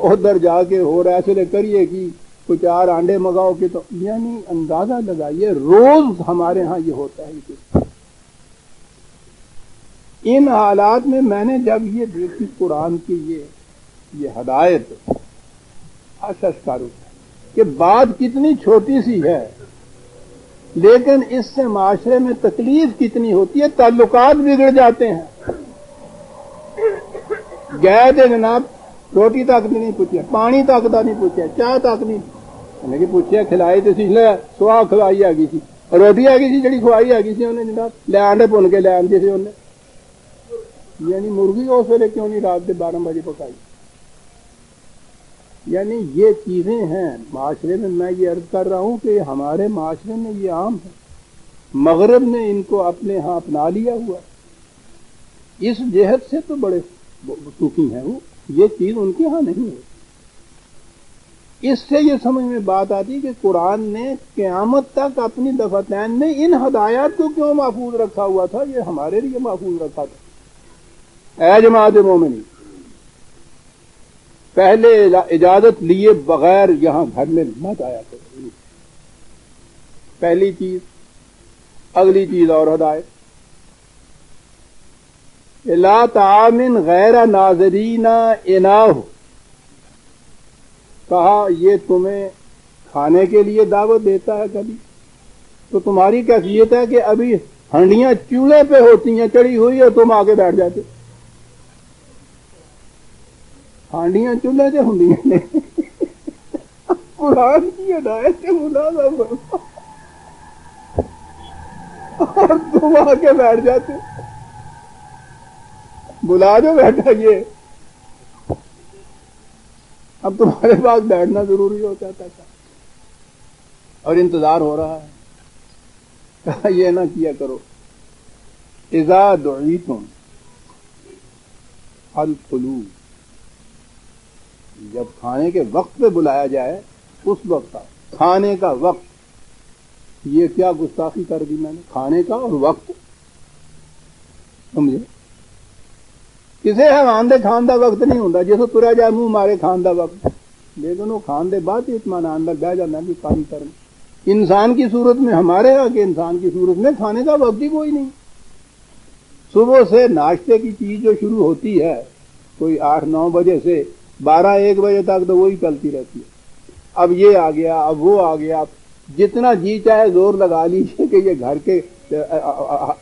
ادھر جا کے ہو رہا ایسے کریے کہ کوئی 4 آنڈے منگاؤ کہ، تو یعنی اندازہ لگائیے روز ہمارے ہاں یہ ہوتا ہے۔ ان حالات میں میں نے جب یہ دیکھی قرآن کی یہ ہدایت، کروں کہ بات کتنی چھوٹی سی ہے لیکن اس سے معاشرے میں تکلیف کتنی ہوتی ہے، تعلقات بگڑ جاتے ہیں۔ گئے تھے جناب، روٹی تک نہیں پوچھا، پانی تک دا نہیں پوچھا، چائے تک نہیں، انہیں کہ پوچھا کھلائی تو سی لے سوا کھوائی آ گئی تھی، روٹی آ گئی تھی جڑی کھوائی آ گئی تھی انہیں جناب، لے آنڈے بھن کے لے آندے تھے انہیں، یعنی مرغی اس ویلے کیوں نہیں رات کے 12 بجے پکائی۔ یعنی یہ چیزیں ہیں معاشرے میں، میں یہ عرض کر رہا ہوں کہ ہمارے معاشرے میں یہ عام ہے۔ مغرب نے ان کو اپنے ہاں اپنا لیا ہوا، اس جہت سے تو بڑے سوکھی ہیں وہ، یہ چیز ان کے ہاں نہیں ہے۔ اس سے یہ سمجھ میں بات آتی کہ قرآن نے قیامت تک اپنی دفتین میں ان ہدایات کو کیوں محفوظ رکھا ہوا تھا، یہ ہمارے لیے محفوظ رکھا تھا۔ اے جماعت مومنین، پہلے اجازت لیے بغیر یہاں گھر میں مت آیا کرو، پہلی چیز۔ اگلی چیز اور ہدایت، لا طعام غیر ناظرین اناہ، کہا یہ تمہیں کھانے کے لیے دعوت دیتا ہے کبھی تو تمہاری کیفیت ہے کہ ابھی ہنڈیاں چولہے پہ ہوتی ہیں چڑھی ہوئی اور تم آگے بیٹھ جاتے، ہانڈیاں چولہے سے ہنڈیاں نہیں، قرآن کی ہدایت سے ملازہ فرما اور تم آگے بیٹھ جاتے، بلا جو بیٹھا یہ، اب تمہارے پاس بیٹھنا ضروری ہو جاتا تھا اور انتظار ہو رہا ہے۔ کہا یہ نہ کیا کرو، اذا دعیتم فادخلوا، جب کھانے کے وقت پہ بلایا جائے اس وقت کھانے کا وقت، یہ کیا گستاخی کر دی میں نے، کھانے کا اور وقت، سمجھے؟ کسے ہے واندے کھان دا وقت نہیں ہوں جسے تریا جائے منہ مارے کھان دا وقت، لیکن وہ کھان دے بعد اطمینان اندر بہ جانا بھی کام کرنا۔ انسان کی صورت میں ہمارے ہاں کہ انسان کی صورت میں کھانے کا وقت ہی کوئی نہیں، صبح سے ناشتے کی چیز جو شروع ہوتی ہے کوئی 8-9 بجے سے 12-1 بجے تک تو وہی چلتی رہتی ہے، اب یہ آ گیا اب وہ آ گیا، جتنا جی چاہے زور لگا لیجیے کہ یہ گھر کے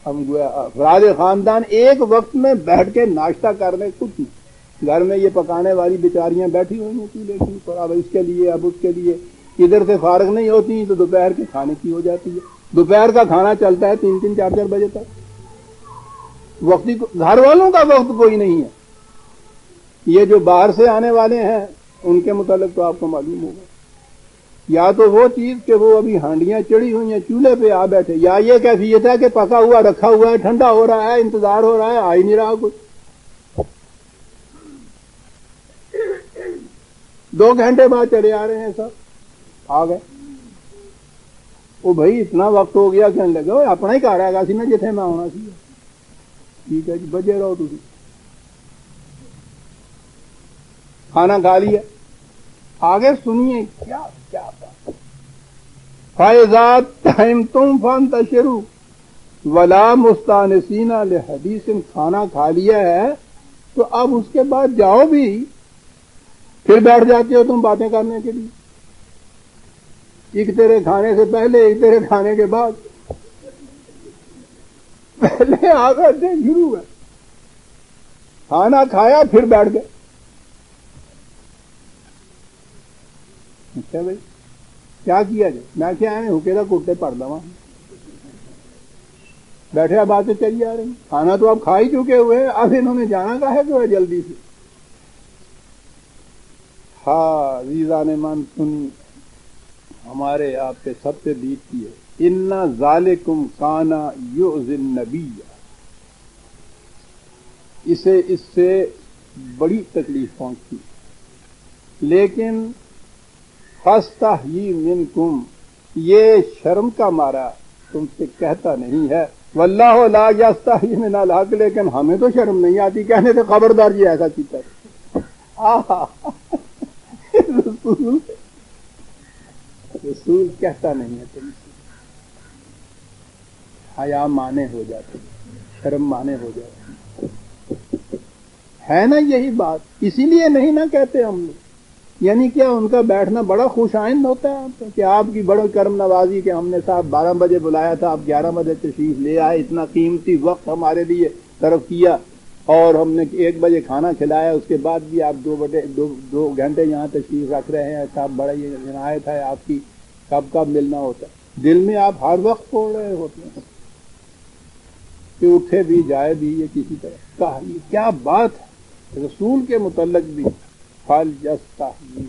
افراد خاندان ایک وقت میں بیٹھ کے ناشتہ کرنے کچھ نہیں، گھر میں یہ پکانے والی بیچاریاں بیٹھی ہوئی ہیں چولہے کے اوپر، اب اس کے لیے اب اس کے لیے، ادھر سے فارغ نہیں ہوتی تو دوپہر کے کھانے کی ہو جاتی ہے، دوپہر کا کھانا چلتا ہے 3-3 4-4 بجے تک، وقتی گھر والوں کا وقت کوئی نہیں ہے۔ یہ جو باہر سے آنے والے ہیں ان کے متعلق تو آپ کو معلوم ہوگا، یا تو وہ چیز کہ وہ ابھی ہانڈیاں چڑھی ہوئی ہیں چولہے پہ آ بیٹھے، یا یہ کیفیت ہے کہ پکا ہوا رکھا ہوا ہے ٹھنڈا ہو رہا ہے انتظار ہو رہا ہے آ ہی نہیں رہا کچھ، 2 گھنٹے بعد چلے آ رہے ہیں سب آ گئے، وہ بھائی اتنا وقت ہو گیا کہنے لگے اپنا ہی گھر آ سی نا جتنے میں آنا سی، ٹھیک ہے جی بجے رہو تھی، کھانا کھا لیا، آگے سنیے کیا کیا بات، فَإِذَا طَعِمْتُمْ فَانْتَشِرُوا وَلَا مُسْتَأْنِسِينَ لِحَدِيثٍ، کھانا کھا لیا ہے تو اب اس کے بعد جاؤ بھی، پھر بیٹھ جاتے ہو تم باتیں کرنے کے لیے، ایک تیرے کھانے سے پہلے ایک تیرے کھانے کے بعد، پہلے آگے سے شروع ہے، کھانا کھایا پھر بیٹھ گئے، اچھا بھائی کیا کیا جائے، میں کیا ہے حکیلا کرتے پڑ دوا بیٹھے، باتیں چلی آ رہی، کھانا تو اب کھا ہی چکے ہوئے، اب انہوں نے جانا کا ہے جو ہے جلدی سے۔ ہاں عزیزان من سنی، ہمارے آپ پہ سب سے بیتتی ہے، ان ذالکم کان یؤذی النبی، اسے اس سے بڑی تکلیف پہنچتی، لیکن فاستحیی منکم، یہ شرم کا مارا تم سے کہتا نہیں ہے، واللہ لا یستحیی من الحق، لیکن ہمیں تو شرم نہیں آتی کہنے سے، خبردار جی ایسا چیتا رسول کہتا نہیں ہے تم سے، حیا مانے ہو جاتے، شرم مانے ہو جاتے ہے نا، یہی بات اسی لیے نہیں نہ کہتے ہم لوگ، یعنی کیا ان کا بیٹھنا بڑا خوش آئند ہوتا ہے کہ آپ کی بڑی کرم نوازی کہ ہم نے صاحب 12 بجے بلایا تھا، آپ 11 بجے تشریف لے آئے، اتنا قیمتی وقت ہمارے لیے صرف کیا، اور ہم نے 1 بجے کھانا کھلایا، اس کے بعد بھی آپ 2 گھنٹے یہاں تشریف رکھ رہے ہیں، صاحب بڑا یہ عنایت ہے آپ کی، کب ملنا ہوتا ہے، دل میں آپ ہر وقت کھول رہے ہوتے ہیں کہ اٹھے بھی جائے بھی یہ کسی طرح کا، یہ کیا بات ہے رسول کے متعلق بھی، فَلْيَسْتَحْيِي،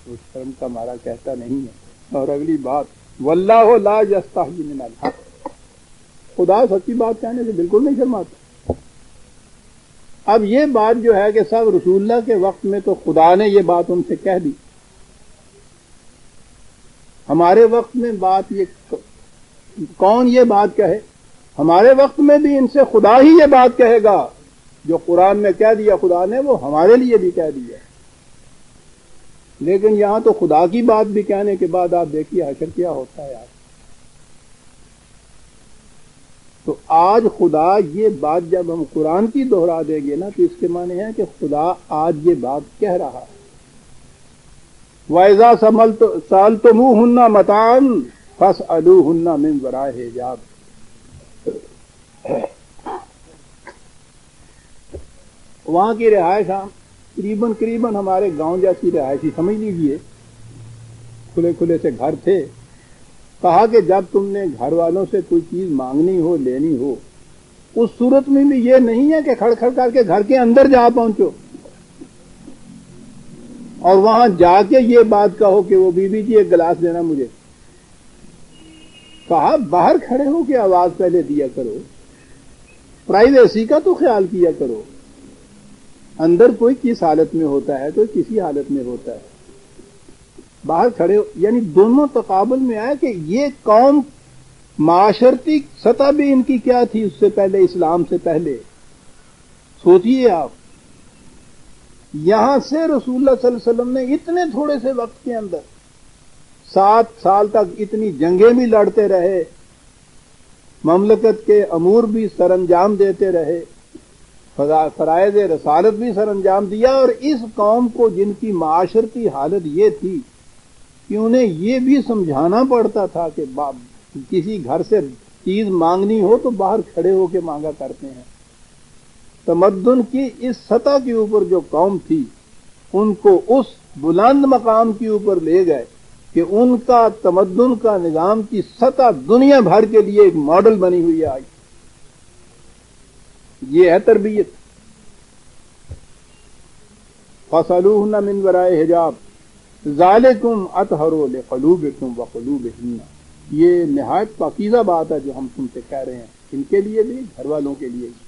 تو شرم کا مارا کہتا نہیں ہے۔ اور اگلی بات واللہ لا یستحی من الحق، خدا سچی بات کہنے سے بالکل نہیں شرماتا۔ اب یہ بات جو ہے کہ سب رسول اللہ کے وقت میں تو خدا نے یہ بات ان سے کہہ دی، ہمارے وقت میں بات یہ کون یہ بات کہے؟ ہمارے وقت میں بھی ان سے خدا ہی یہ بات کہے گا، جو قرآن میں کہہ دیا خدا نے وہ ہمارے لیے بھی کہہ دیا۔ لیکن یہاں تو خدا کی بات بھی کہنے کے بعد آپ دیکھیے حشر کیا ہوتا ہے۔ تو آج خدا یہ بات جب ہم قرآن کی دہرا دیں گے نا تو اس کے معنی ہے کہ خدا آج یہ بات کہہ رہا ہے۔ وَإِذَا سَأَلْتُمُوهُنَّ مَتَاعًا فَاسْأَلُوهُنَّ مِنْ وَرَاءِ حِجَابٍ۔ وہاں کی رہائش قریباً ہمارے گاؤں جیسی رہائش ہی سمجھ لیجیے، کھلے کھلے سے گھر تھے۔ کہا کہ جب تم نے گھر والوں سے کوئی چیز مانگنی ہو لینی ہو، اس صورت میں بھی یہ نہیں ہے کہ کھڑ کھڑ کر کے گھر کے اندر جا پہنچو اور وہاں جا کے یہ بات کہو کہ وہ بی بی جی ایک گلاس دینا مجھے۔ کہا باہر کھڑے ہو کے آواز پہلے دیا کرو، پرائیویسی کا تو خیال کیا کرو۔ اندر کوئی کس حالت میں ہوتا ہے تو کسی حالت میں ہوتا ہے، باہر کھڑے ہو، یعنی دونوں تقابل میں آیا کہ یہ قوم معاشرتی سطح بھی ان کی کیا تھی اس سے پہلے، اسلام سے پہلے۔ سوچئے آپ، یہاں سے رسول اللہ صلی اللہ علیہ وسلم نے اتنے تھوڑے سے وقت کے اندر 7 سال تک اتنی جنگیں بھی لڑتے رہے، مملکت کے امور بھی سر انجام دیتے رہے، فرائض رسالت بھی سر انجام دیا، اور اس قوم کو جن کی معاشرتی حالت یہ تھی کہ انہیں یہ بھی سمجھانا پڑتا تھا کہ کسی گھر سے چیز مانگنی ہو تو باہر کھڑے ہو کے مانگا کرتے ہیں۔ تمدن کی اس سطح کے اوپر جو قوم تھی ان کو اس بلند مقام کے اوپر لے گئے کہ ان کا تمدن کا نظام کی سطح دنیا بھر کے لیے ایک ماڈل بنی ہوئی آئی۔ یہ ہے تربیت۔ فَاسْأَلُوهُنَّ مِنْ وَرَاءِ حِجَابٍ ذَلِكُمْ أَطْهَرُ لِقُلُوبِكُمْ وَقُلُوبِهِنَّ۔ یہ نہایت پاکیزہ بات ہے جو ہم تم سے کہہ رہے ہیں، ان کے لیے بھی، گھر والوں کے لیے بھی۔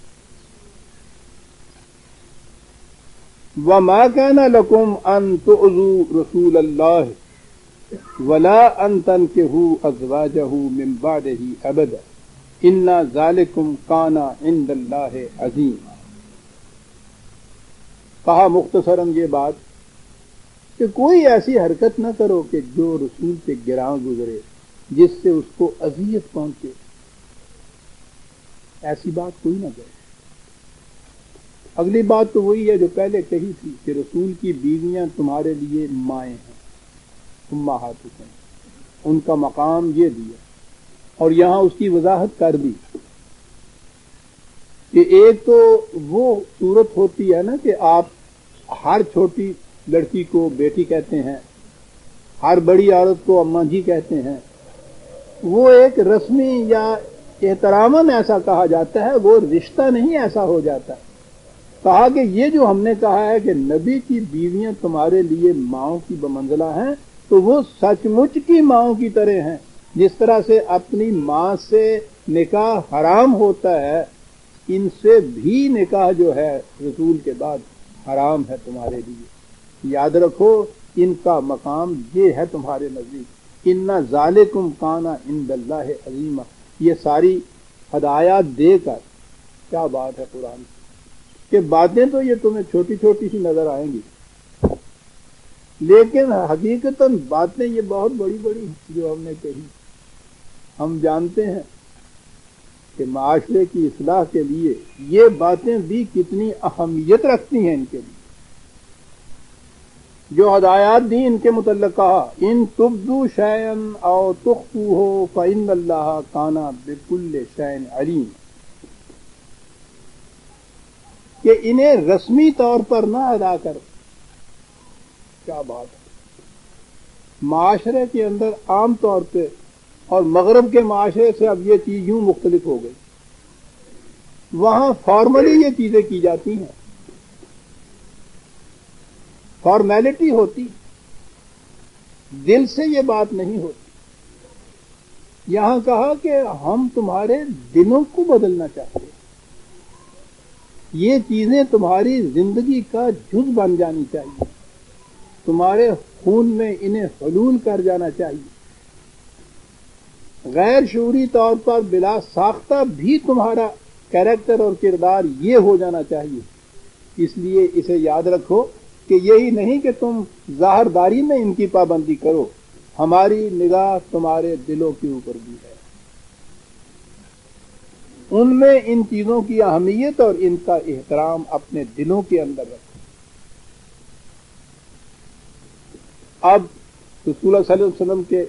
وَمَا كَانَ لَكُمْ أَن تُؤْذُوا رَسُولَ اللَّهِ وَلَا أَن تَنكِحُوا أَزْوَاجَهُ مِن بَعْدِهِ أَبَدًا إِنَّ ذَلِكُمْ كَانَ عِندَ اللَّهِ عَظِيمًا۔ کہا مختصراً یہ بات کہ کوئی ایسی حرکت نہ کرو کہ جو رسول سے گراں گزرے، جس سے اس کو اذیت پہنچے، ایسی بات کوئی نہ کرے۔ اگلی بات تو وہی ہے جو پہلے کہی تھی کہ رسول کی بیویاں تمہارے لیے مائیں ہیں، امہاتکم، ان کا مقام یہ دیا، اور یہاں اس کی وضاحت کر دی کہ ایک تو وہ صورت ہوتی ہے نا کہ آپ ہر چھوٹی لڑکی کو بیٹی کہتے ہیں، ہر بڑی عورت کو اماں جی کہتے ہیں، وہ ایک رسمی یا احتراماً ایسا کہا جاتا ہے، وہ رشتہ نہیں ایسا ہو جاتا۔ کہا کہ یہ جو ہم نے کہا ہے کہ نبی کی بیویاں تمہارے لیے ماؤں کی بمنزلہ ہیں، تو وہ سچ مچ کی ماؤں کی طرح ہیں۔ جس طرح سے اپنی ماں سے نکاح حرام ہوتا ہے، ان سے بھی نکاح جو ہے رسول کے بعد حرام ہے تمہارے لیے۔ یاد رکھو ان کا مقام یہ ہے تمہارے نزدیک۔ ان ذالکم کان عند اللہ عظیما، یہ ساری ہدایات دے کر کیا بات ہے قرآن کی کہ باتیں تو یہ تمہیں چھوٹی چھوٹی سی نظر آئیں گی، لیکن حقیقتاً باتیں یہ بہت بڑی بڑی جو ہم نے کہی۔ ہم جانتے ہیں کہ معاشرے کی اصلاح کے لیے یہ باتیں بھی کتنی اہمیت رکھتی ہیں۔ ان کے لیے جو ہدایات دی ان کے متعلق کہا ان تبدوا شیئا او تخفوہ فإن اللہ کان بکل شیء علیم، کہ انہیں رسمی طور پر نہ ادا کر۔ کیا بات ہے، معاشرے کے اندر عام طور پہ اور مغرب کے معاشرے سے اب یہ چیز یوں مختلف ہو گئی، وہاں فارملی یہ چیزیں کی جاتی ہیں، فارمیلٹی ہوتی، دل سے یہ بات نہیں ہوتی۔ یہاں کہا کہ ہم تمہارے دلوں کو بدلنا چاہتے ہیں، یہ چیزیں تمہاری زندگی کا جز بن جانی چاہیے، تمہارے خون میں انہیں حلول کر جانا چاہیے، غیر شعوری طور پر بلا ساختہ بھی تمہارا کیریکٹر اور کردار یہ ہو جانا چاہیے۔ اس لیے اسے یاد رکھو کہ یہی نہیں کہ تم ظاہرداری میں ان کی پابندی کرو، ہماری نگاہ تمہارے دلوں کے اوپر بھی ہے، ان میں ان چیزوں کی اہمیت اور ان کا احترام اپنے دلوں کے اندر رکھو۔ اب رسول اللہ صلی اللہ علیہ وسلم کے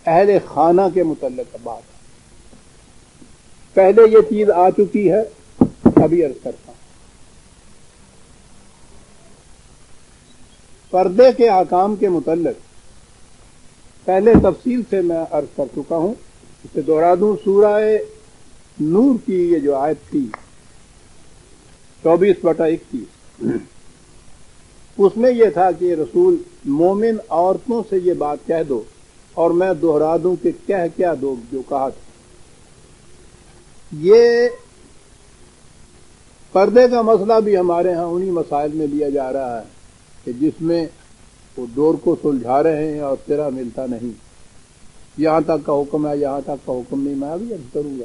اہل خانہ کے متعلق بات ہے۔ پہلے یہ چیز آ چکی ہے، ابھی عرض کرتا ہوں۔ پردے کے احکام کے متعلق پہلے تفصیل سے میں عرض کر چکا ہوں، اسے دوہرا دوں۔ سورہ نور کی یہ جو آیت تھی 24/21، اس میں یہ تھا کہ رسول مومن عورتوں سے یہ بات کہہ دو، اور میں دوہرا دوں کہ کہہ کیا دو جو کہا تھا۔ یہ پردے کا مسئلہ بھی ہمارے ہاں انہی مسائل میں لیا جا رہا ہے کہ جس میں وہ ڈور کو سلجھا رہے ہیں اور سرا ملتا نہیں، یہاں تک کا حکم ہے، یہاں تک کا حکم نہیں۔ میں ابھی عرض کروں گا،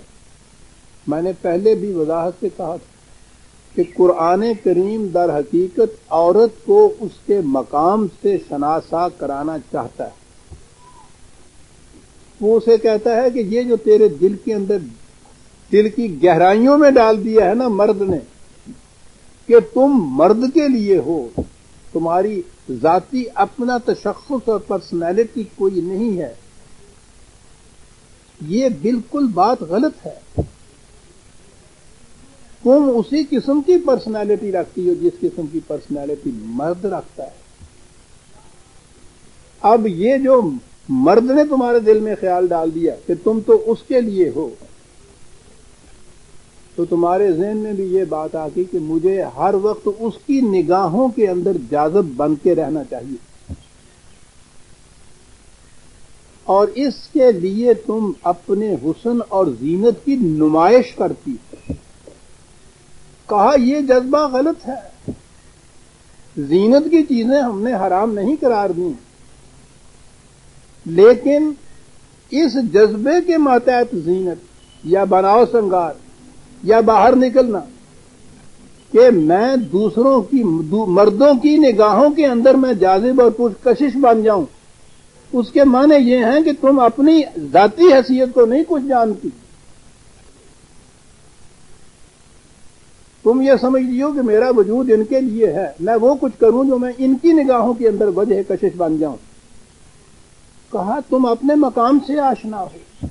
میں نے پہلے بھی وضاحت سے کہا تھا کہ قرآن کریم در حقیقت عورت کو اس کے مقام سے شناسا کرانا چاہتا ہے۔ وہ اسے کہتا ہے کہ یہ جو تیرے دل کے اندر، دل کی گہرائیوں میں ڈال دیا ہے نا مرد نے، کہ تم مرد کے لیے ہو، تمہاری ذاتی اپنا تشخص اور پرسنالٹی کوئی نہیں ہے، یہ بالکل بات غلط ہے۔ تم اسی قسم کی پرسنالٹی رکھتی ہو جس قسم کی پرسنالٹی مرد رکھتا ہے۔ اب یہ جو مرد نے تمہارے دل میں خیال ڈال دیا کہ تم تو اس کے لیے ہو، تو تمہارے ذہن میں بھی یہ بات آ گئی کہ مجھے ہر وقت اس کی نگاہوں کے اندر جاذب بن کے رہنا چاہیے، اور اس کے لیے تم اپنے حسن اور زینت کی نمائش کرتی ہو۔ کہا یہ جذبہ غلط ہے، زینت کی چیزیں ہم نے حرام نہیں قرار دی، لیکن اس جذبے کے ماتحت زینت یا بناؤ سنگار یا باہر نکلنا کہ میں دوسروں کی، مردوں کی نگاہوں کے اندر میں جاذب اور پرکشش بن جاؤں، اس کے معنی یہ ہیں کہ تم اپنی ذاتی حیثیت کو نہیں کچھ جانتی، تم یہ سمجھ لیو کہ میرا وجود ان کے لیے ہے، میں وہ کچھ کروں جو میں ان کی نگاہوں کے اندر وجہ کشش بن جاؤں۔ کہا تم اپنے مقام سے آشنا ہو،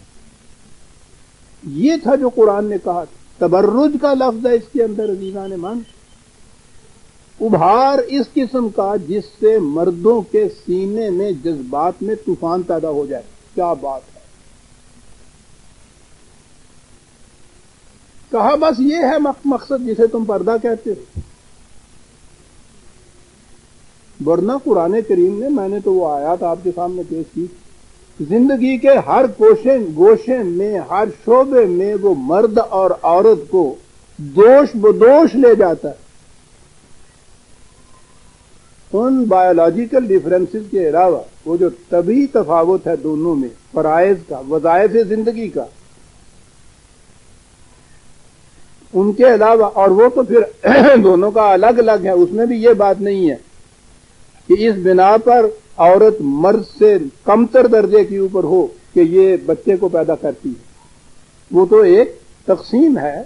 یہ تھا جو قرآن نے کہا تھا۔ تبرج کا لفظ ہے اس کے اندر عزیزان من، ابھار اس قسم کا جس سے مردوں کے سینے میں جذبات میں طوفان پیدا ہو جائے۔ کیا بات ہے! کہا بس یہ ہے مقصد جسے تم پردہ کہتے ہو، ورنہ قرآن کریم نے، میں نے تو وہ آیات آپ کے سامنے پیش کی، زندگی کے ہر گوشے میں، ہر شعبے میں وہ مرد اور عورت کو دوش بدوش لے جاتا ہے۔ ان بایولوجیکل ڈفرینسز کے علاوہ وہ جو طبعی تفاوت ہے دونوں میں، فرائض کا، وظائف زندگی کا، ان کے علاوہ، اور وہ تو پھر دونوں کا الگ الگ ہے، اس میں بھی یہ بات نہیں ہے کہ اس بنا پر عورت مرد سے کمتر درجے کے اوپر ہو کہ یہ بچے کو پیدا کرتی ہے، وہ تو ایک تقسیم ہے۔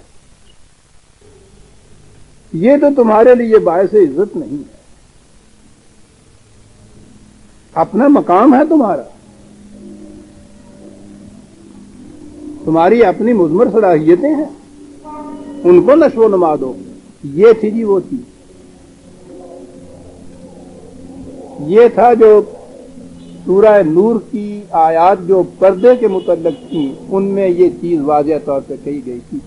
یہ تو تمہارے لیے باعث عزت نہیں ہے، اپنا مقام ہے تمہارا، تمہاری اپنی مضمر صلاحیتیں ہیں، ان کو نشو و نما دو۔ یہ تھی جی وہ تھی، یہ تھا جو سورہ نور کی آیات جو پردے کے متعلق تھیں، ان میں یہ چیز واضح طور پہ کہی گئی تھی،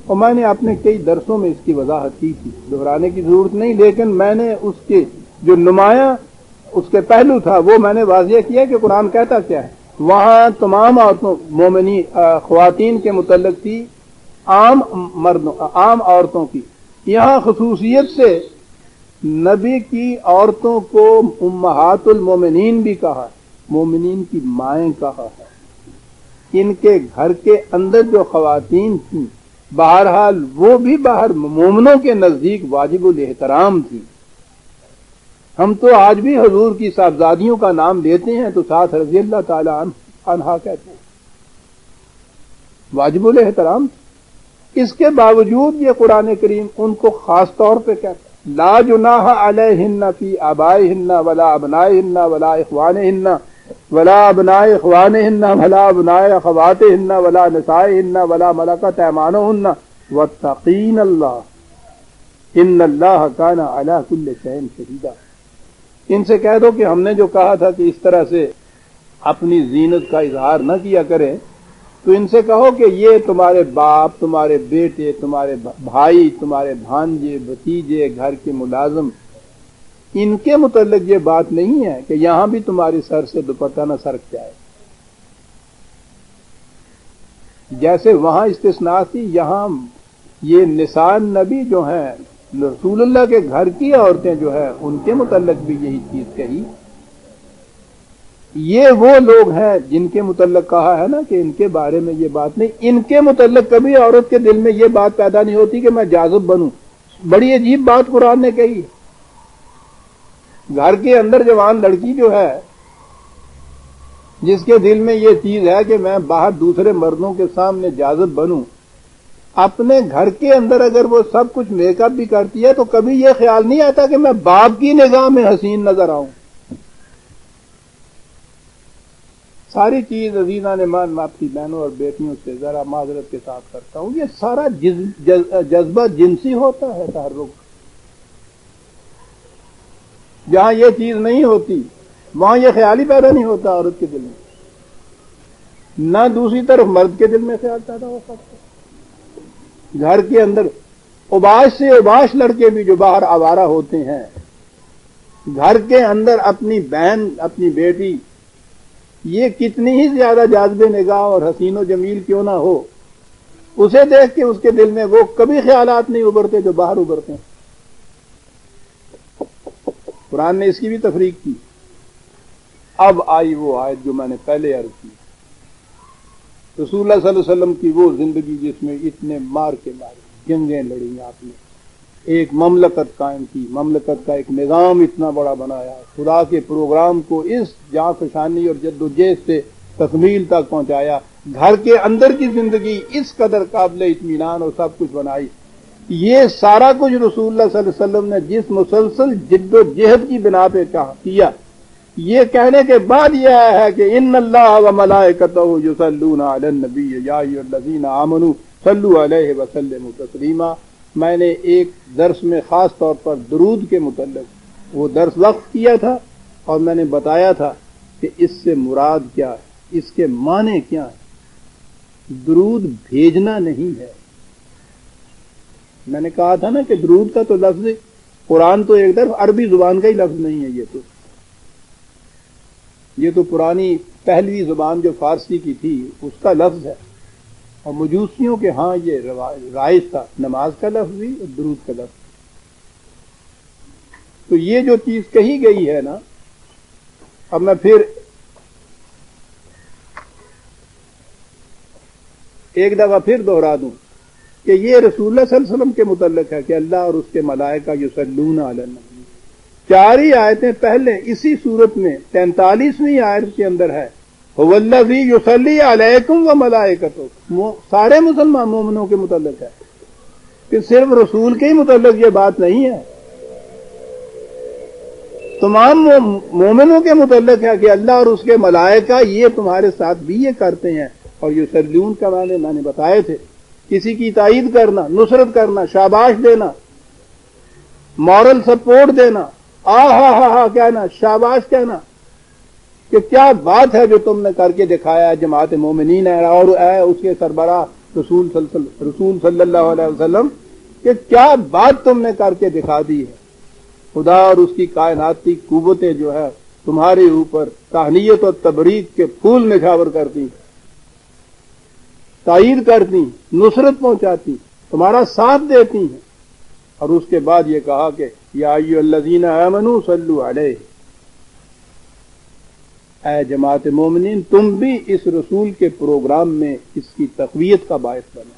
اور میں نے اپنے کئی درسوں میں اس کی وضاحت کی تھی، دہرانے کی ضرورت نہیں، لیکن میں نے اس کے جو نمایاں اس کے پہلو تھا وہ میں نے واضح کیا کہ قرآن کہتا کیا ہے۔ وہاں تمام عورتوں مومنی خواتین کے متعلق تھی، عام عورتوں کی. یہاں خصوصیت سے نبی کی عورتوں کو امہات المومنین بھی کہا ہے، مومنین کی مائیں کہا ہے. ان کے گھر کے اندر جو خواتین تھیں بہرحال وہ بھی باہر مومنوں کے نزدیک واجب الاحترام تھی. ہم تو آج بھی حضور کی صاحبزادیوں کا نام لیتے ہیں تو ساتھ رضی اللہ تعالی عنہا کہتے ہیں، واجب الاحترام. اس کے باوجود یہ قرآن کریم ان کو خاص طور پہ کہتا ہے لا جناح علیہن فی آبائہن ولا ابنائہن ولا اخوانہن ولا ابناء اخوانہن ولا ابناء اخواتہن ولا نسائہن ولا ملکت ایمانہن واتقین اللہ ان اللہ کان علی کل شیء شہیدا. ان سے کہہ دو کہ ہم نے جو کہا تھا کہ اس طرح سے اپنی زینت کا اظہار نہ کیا کریں، تو ان سے کہو کہ یہ تمہارے باپ، تمہارے بیٹے، تمہارے بھائی، تمہارے بھانجے، بھتیجے، گھر کے ملازم، ان کے متعلق یہ بات نہیں ہے کہ یہاں بھی تمہاری سر سے دوپٹہ نہ سرک جائے. جیسے وہاں استثناء تھی، یہاں یہ نساء نبی جو ہیں رسول اللہ کے گھر کی عورتیں جو ہیں ان کے متعلق بھی یہی چیز کہی. یہ وہ لوگ ہیں جن کے متعلق کہا ہے نا کہ ان کے بارے میں یہ بات نہیں، ان کے متعلق کبھی عورت کے دل میں یہ بات پیدا نہیں ہوتی کہ میں جاذب بنوں. بڑی عجیب بات قرآن نے کہی. گھر کے اندر جوان لڑکی جو ہے جس کے دل میں یہ چیز ہے کہ میں باہر دوسرے مردوں کے سامنے جاذب بنوں، اپنے گھر کے اندر اگر وہ سب کچھ میک اپ بھی کرتی ہے تو کبھی یہ خیال نہیں آتا کہ میں باپ کی نگاہ میں حسین نظر آؤں. ساری چیز عزیزان مان میں اپنی بہنوں اور بیٹیوں سے ذرا معذرت کے ساتھ کرتا ہوں، یہ سارا جذبہ جنسی ہوتا ہے تحرک. جہاں یہ چیز نہیں ہوتی وہاں یہ خیال ہی پیدا نہیں ہوتا عورت کے دل میں، نہ دوسری طرف مرد کے دل میں خیال پیدا ہو سکتا. گھر کے اندر اوباش سے اوباش لڑکے بھی جو باہر آوارہ ہوتے ہیں، گھر کے اندر اپنی بہن، اپنی بیٹی، یہ کتنی ہی زیادہ جاذب نگاہ اور حسین و جمیل کیوں نہ ہو، اسے دیکھ کے اس کے دل میں وہ کبھی خیالات نہیں ابھرتے جو باہر ابھرتے ہیں. قرآن نے اس کی بھی تفریق کی. اب آئی وہ آیت جو میں نے پہلے عرض کی، رسول اللہ صلی اللہ علیہ وسلم کی وہ زندگی جس میں اتنے مار کے مارے جنگیں لڑی آپ نے، ایک مملکت قائم کی، مملکت کا ایک نظام اتنا بڑا بنایا، خدا کے پروگرام کو اس جاں فشانی اور جد و جہد سے تکمیل تک پہنچایا، گھر کے اندر کی زندگی اس قدر قابل اطمینان اور سب کچھ بنائی. یہ سارا کچھ رسول اللہ صلی اللہ علیہ وسلم نے جس مسلسل جد و جہد کی بنا پہ کیا، یہ کہنے کے بعد یہ ہے کہ ان اللہ و ملائکتہ یصلون علی النبی یا ایھا الذین آمنوا صلوا علیہ وسلموا تسلیما. میں نے ایک درس میں خاص طور پر درود کے متعلق وہ درس وقف کیا تھا اور میں نے بتایا تھا کہ اس سے مراد کیا ہے، اس کے معنی کیا ہے. درود بھیجنا نہیں ہے. میں نے کہا تھا نا کہ درود کا تو لفظ قرآن تو ایک طرف عربی زبان کا ہی لفظ نہیں ہے، یہ تو پرانی پہلوی زبان جو فارسی کی تھی اس کا لفظ ہے، اور مجوسیوں کے ہاں یہ رائج تھا، نماز کا لفظ بھی اور درود کا لفظ. تو یہ جو چیز کہی گئی ہے نا، اب میں پھر ایک دفعہ پھر دوہرا دوں کہ یہ رسول اللہ صلی اللہ علیہ وسلم کے متعلق ہے کہ اللہ اور اس کے ملائکہ یصلون علی النبی. 4 ہی آیتیں پہلے اسی صورت میں 43ویں آیت کے اندر ہے هو الذی یصلی علیکم وملائکتہ. سارے مسلمان مومنوں کے متعلق ہے کہ صرف رسول کے ہی متعلق یہ بات نہیں ہے، تمام مومنوں کے متعلق ہے کہ اللہ اور اس کے ملائکہ یہ تمہارے ساتھ بھی یہ کرتے ہیں. اور یصلون کا معنی میں نے بتائے تھے، کسی کی تائید کرنا، نصرت کرنا، شاباش دینا، مورل سپورٹ دینا، ہا کہنا، شاباش کہنا کہ کیا بات ہے جو تم نے کر کے دکھایا. جماعت مومنین ہے اور اے اس کے سربراہ رسول صلی اللہ علیہ وسلم کہ کیا بات تم نے کر کے دکھا دی ہے. خدا اور اس کی کائناتی قوتیں جو ہے تمہارے اوپر تہنیت اور تبریک کے پھول نچھاور کرتی، تائید کرتی، نصرت پہنچاتی، تمہارا ساتھ دیتی ہیں۔ اور اس کے بعد یہ کہا کہ یا ایھا الذین آمنوا صلوا علیہ، اے جماعت مومنین تم بھی اس رسول کے پروگرام میں اس کی تقویت کا باعث بنو،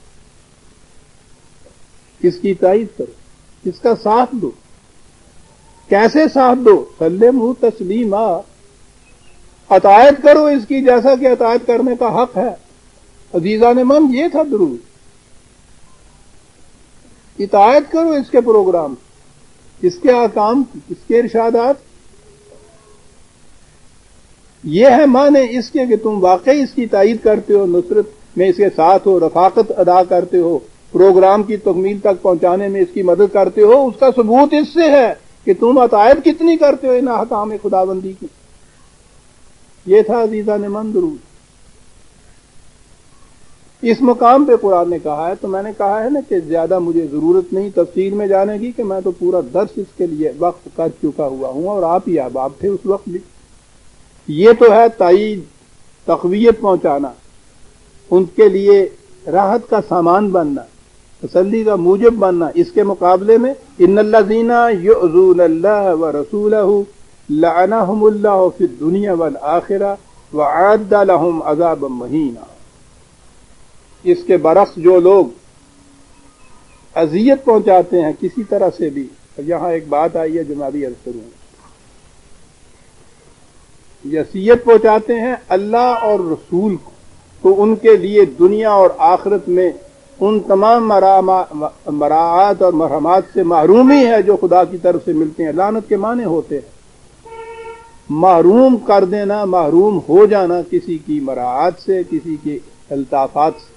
اس کی تائید کرو، اس کا ساتھ دو۔ کیسے ساتھ دو؟ سلموا تسلیما، اطاعت کرو اس کی جیسا کہ اطاعت کرنے کا حق ہے۔ عزیزان من، یہ تھا درود، اطاعت کرو اس کے پروگرام، اس کے احکام، اس کے ارشادات۔ یہ ہے معنی اس کے کہ تم واقعی اس کی تائید کرتے ہو، نصرت میں اس کے ساتھ ہو، رفاقت ادا کرتے ہو، پروگرام کی تکمیل تک پہنچانے میں اس کی مدد کرتے ہو۔ اس کا ثبوت اس سے ہے کہ تم اطاعت کتنی کرتے ہو ان احکام خداوندی کی۔ یہ تھا عزیزان من درود۔ اس مقام پہ قرآن نے کہا ہے، تو میں نے کہا ہے نا کہ زیادہ مجھے ضرورت نہیں تفسیر میں جانے کی، کہ میں تو پورا درس اس کے لیے وقف کر چکا ہوا ہوں، اور آپ ہی احباب تھے اس وقت بھی۔ یہ تو ہے تائید، تقویت پہنچانا، ان کے لیے راحت کا سامان بننا، تسلی کا موجب بننا۔ اس کے مقابلے میں ان الذین یؤذون اللہ ورسولہ لعنہم اللہ فی الدنیا والآخرہ وأعد لہم عذابا مہینا۔ اس کے برعکس جو لوگ اذیت پہنچاتے ہیں کسی طرح سے بھی، یہاں ایک بات آئی ہے جو میں بھی عرض کروں، یہ اذیت پہنچاتے ہیں اللہ اور رسول کو، تو ان کے لیے دنیا اور آخرت میں ان تمام مراعات اور مرحمات سے محرومی ہے جو خدا کی طرف سے ملتے ہیں۔ لعنت کے معنی ہوتے ہیں محروم کر دینا، محروم ہو جانا کسی کی مراعات سے، کسی کے الطافات سے،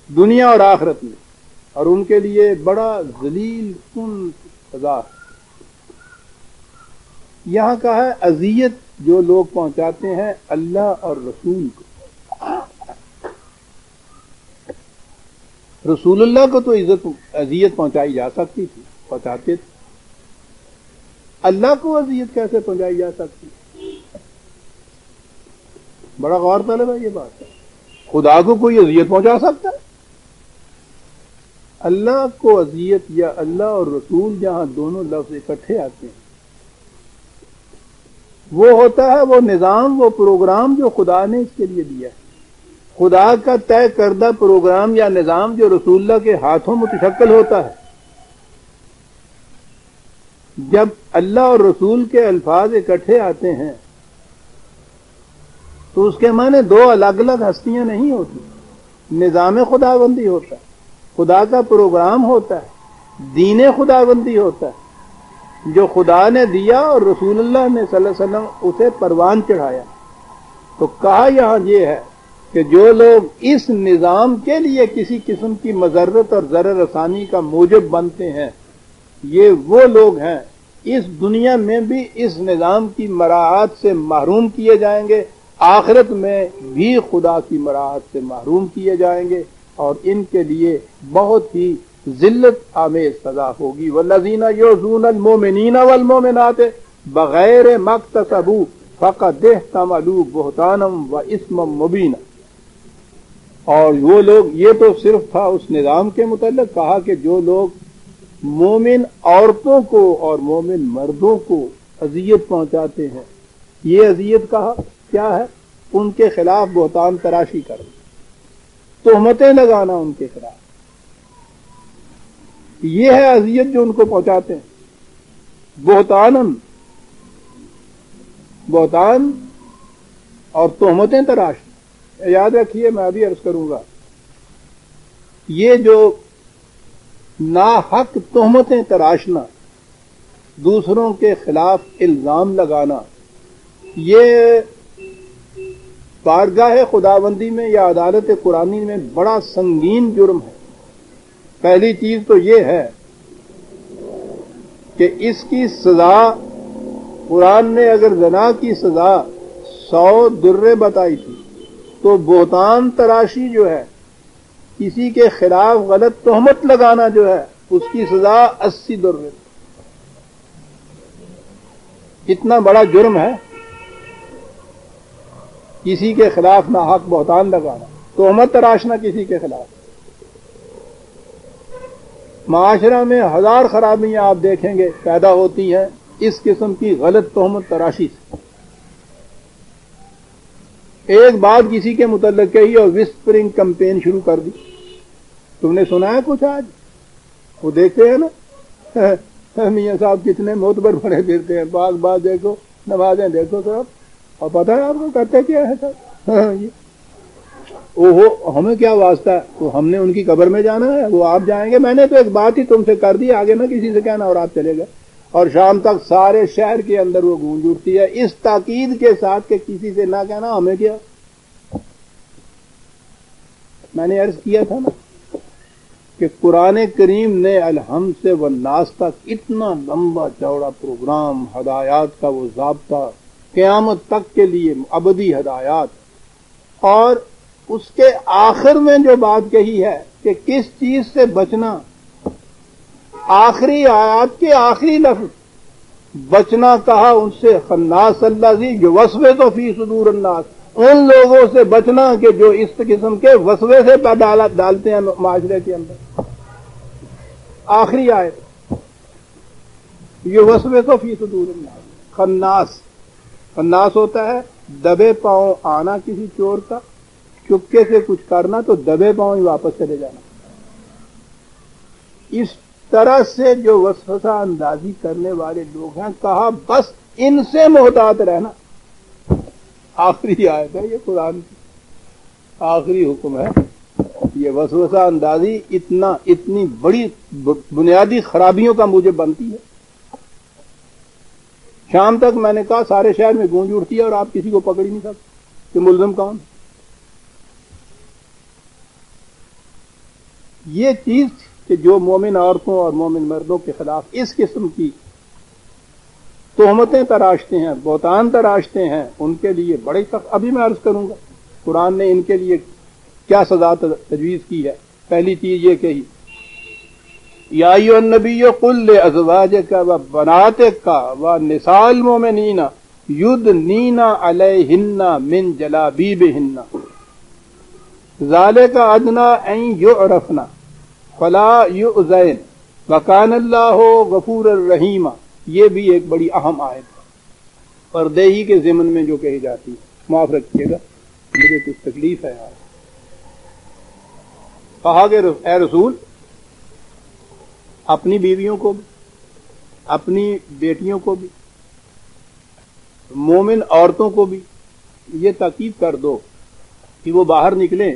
دنیا اور آخرت میں، اور ان کے لیے بڑا ذلیل کن سزا ہے۔ یہاں کا ہے اذیت جو لوگ پہنچاتے ہیں اللہ اور رسول کو۔ رسول اللہ کو تو اذیت پہنچائی جا سکتی تھی، پہنچاتے تھے، اللہ کو اذیت کیسے پہنچائی جا سکتی؟ بڑا غور طلب ہے یہ بات۔ خدا کو کوئی اذیت پہنچا سکتا ہے؟ اللہ کو اذیت، یا اللہ اور رسول جہاں دونوں لفظ اکٹھے آتے ہیں، وہ ہوتا ہے وہ نظام، وہ پروگرام جو خدا نے اس کے لیے دیا ہے۔ خدا کا طے کردہ پروگرام یا نظام جو رسول اللہ کے ہاتھوں متشکل ہوتا ہے۔ جب اللہ اور رسول کے الفاظ اکٹھے آتے ہیں تو اس کے معنی دو الگ الگ ہستیاں نہیں ہوتی، نظام خداوندی ہوتا ہے، خدا کا پروگرام ہوتا ہے، دین خداوندی ہوتا ہے جو خدا نے دیا اور رسول اللہ نے صلی اللہ علیہ وسلم اسے پروان چڑھایا۔ تو کہا یہاں یہ ہے کہ جو لوگ اس نظام کے لیے کسی قسم کی مضرت اور ضرر رسانی کا موجب بنتے ہیں، یہ وہ لوگ ہیں اس دنیا میں بھی اس نظام کی مراعات سے محروم کیے جائیں گے، آخرت میں بھی خدا کی مراعات سے محروم کیے جائیں گے، اور ان کے لیے بہت ہی ذلت آمیز سزا ہوگی۔ والذین یؤذون المؤمنین والمؤمنات بغیر ما اکتسبوا فقد احتملوا بہتانا واثما مبینا۔ اور وہ لوگ، یہ تو صرف تھا اس نظام کے متعلق، کہا کہ جو لوگ مومن عورتوں کو اور مومن مردوں کو اذیت پہنچاتے ہیں، یہ اذیت کہا کیا ہے؟ ان کے خلاف بہتان تراشی کرنا، تہمتیں لگانا ان کے خلاف، یہ ہے اذیت جو ان کو پہنچاتے ہیں۔ بہتان اور تہمتیں تراشنا، یاد رکھیے، میں ابھی عرض کروں گا، یہ جو ناحق تہمتیں تراشنا، دوسروں کے خلاف الزام لگانا، یہ بارگاہ خداوندی میں یا عدالت قرآنی میں بڑا سنگین جرم ہے۔ پہلی چیز تو یہ ہے کہ اس کی سزا، قرآن نے اگر زنا کی سزا 100 درے بتائی تھی، تو بہتان تراشی جو ہے، کسی کے خلاف غلط تہمت لگانا جو ہے، اس کی سزا 80 درے۔ اتنا بڑا جرم ہے کسی کے خلاف ناحق بہتان لگانا، تہمت تراشنا کسی کے خلاف۔ معاشرہ میں ہزار خرابیاں آپ دیکھیں گے پیدا ہوتی ہیں اس قسم کی غلط تہمت تراشی سے۔ ایک بات کسی کے متعلق کہی اور وسپرنگ کمپین شروع کر دی۔ تم نے سنا ہے کچھ آج؟ وہ دیکھتے ہیں نا میاں صاحب کتنے معتبر بڑے پھرتے ہیں، بعض دیکھو، نمازیں دیکھو سب، اور پتہ ہے آپ کو کرتے کیا ہے سب؟ اوہو ہمیں کیا واسطہ ہے؟ تو ہم نے ان کی قبر میں جانا ہے، وہ آپ جائیں گے؟ میں نے تو ایک بات ہی تم سے کر دی، آگے نہ کسی سے کہنا، اور آپ چلے گئے، اور شام تک سارے شہر کے اندر وہ گونج اٹھتی ہے اس تاکید کے ساتھ کہ کسی سے نہ کہنا، ہمیں کیا۔ میں نے عرض کیا تھا نا کہ قرآن کریم نے الحمد سے والناس تک اتنا لمبا چوڑا پروگرام، ہدایات کا وہ ضابطہ قیامت تک کے لیے ابدی ہدایات، اور اس کے آخر میں جو بات کہی ہے کہ کس چیز سے بچنا، آخری آیات کے آخری لفظ بچنا کہا ان سے، خناس الذی یوسوس فی صدور الناس، ان لوگوں سے بچنا کہ جو اس قسم کے وسوسے سے ڈالتے ہیں معاشرے کے اندر۔ آخری آیت یوسوس فی صدور الناس، خناس ہوتا ہے دبے پاؤں آنا کسی چور کا، چپکے سے کچھ کرنا تو دبے پاؤں ہی واپس چلے جانا۔ اس طرح سے جو وسوسہ اندازی کرنے والے لوگ ہیں، کہا بس ان سے محتاط رہنا۔ آخری آیت ہے یہ قرآن کی، آخری حکم ہے۔ یہ وسوسہ اندازی اتنی بڑی بنیادی خرابیوں کا موجب بنتی ہے۔ شام تک میں نے کہا سارے شہر میں گونج اٹھتی ہے اور آپ کسی کو پکڑ ہی نہیں سکتے کہ ملزم کون۔ یہ چیز کہ جو مومن عورتوں اور مومن مردوں کے خلاف اس قسم کی تہمتیں تراشتے ہیں، بہتان تراشتے ہیں، ان کے لیے بڑے سخت، ابھی میں عرض کروں گا قرآن نے ان کے لیے کیا سزا تجویز کی ہے۔ پہلی چیز یہ کہی یا ایھا النبی قل لازواجک وبناتک ونساء المؤمنین یدنین علیہن من جلابیبہن ذالک ادنی ان یعرفن فلا یؤذین وکان اللہ غفورا رحیما۔ یہ بھی ایک بڑی اہم آیت ہے پردے ہی کے ضمن میں جو کہی جاتی ہے۔ معاف رکھیے گا مجھے کچھ تکلیف ہے یار۔ کہا کہ اے رسول اپنی بیویوں کو بھی، اپنی بیٹیوں کو بھی، مومن عورتوں کو بھی یہ تاکید کر دو کہ وہ باہر نکلیں۔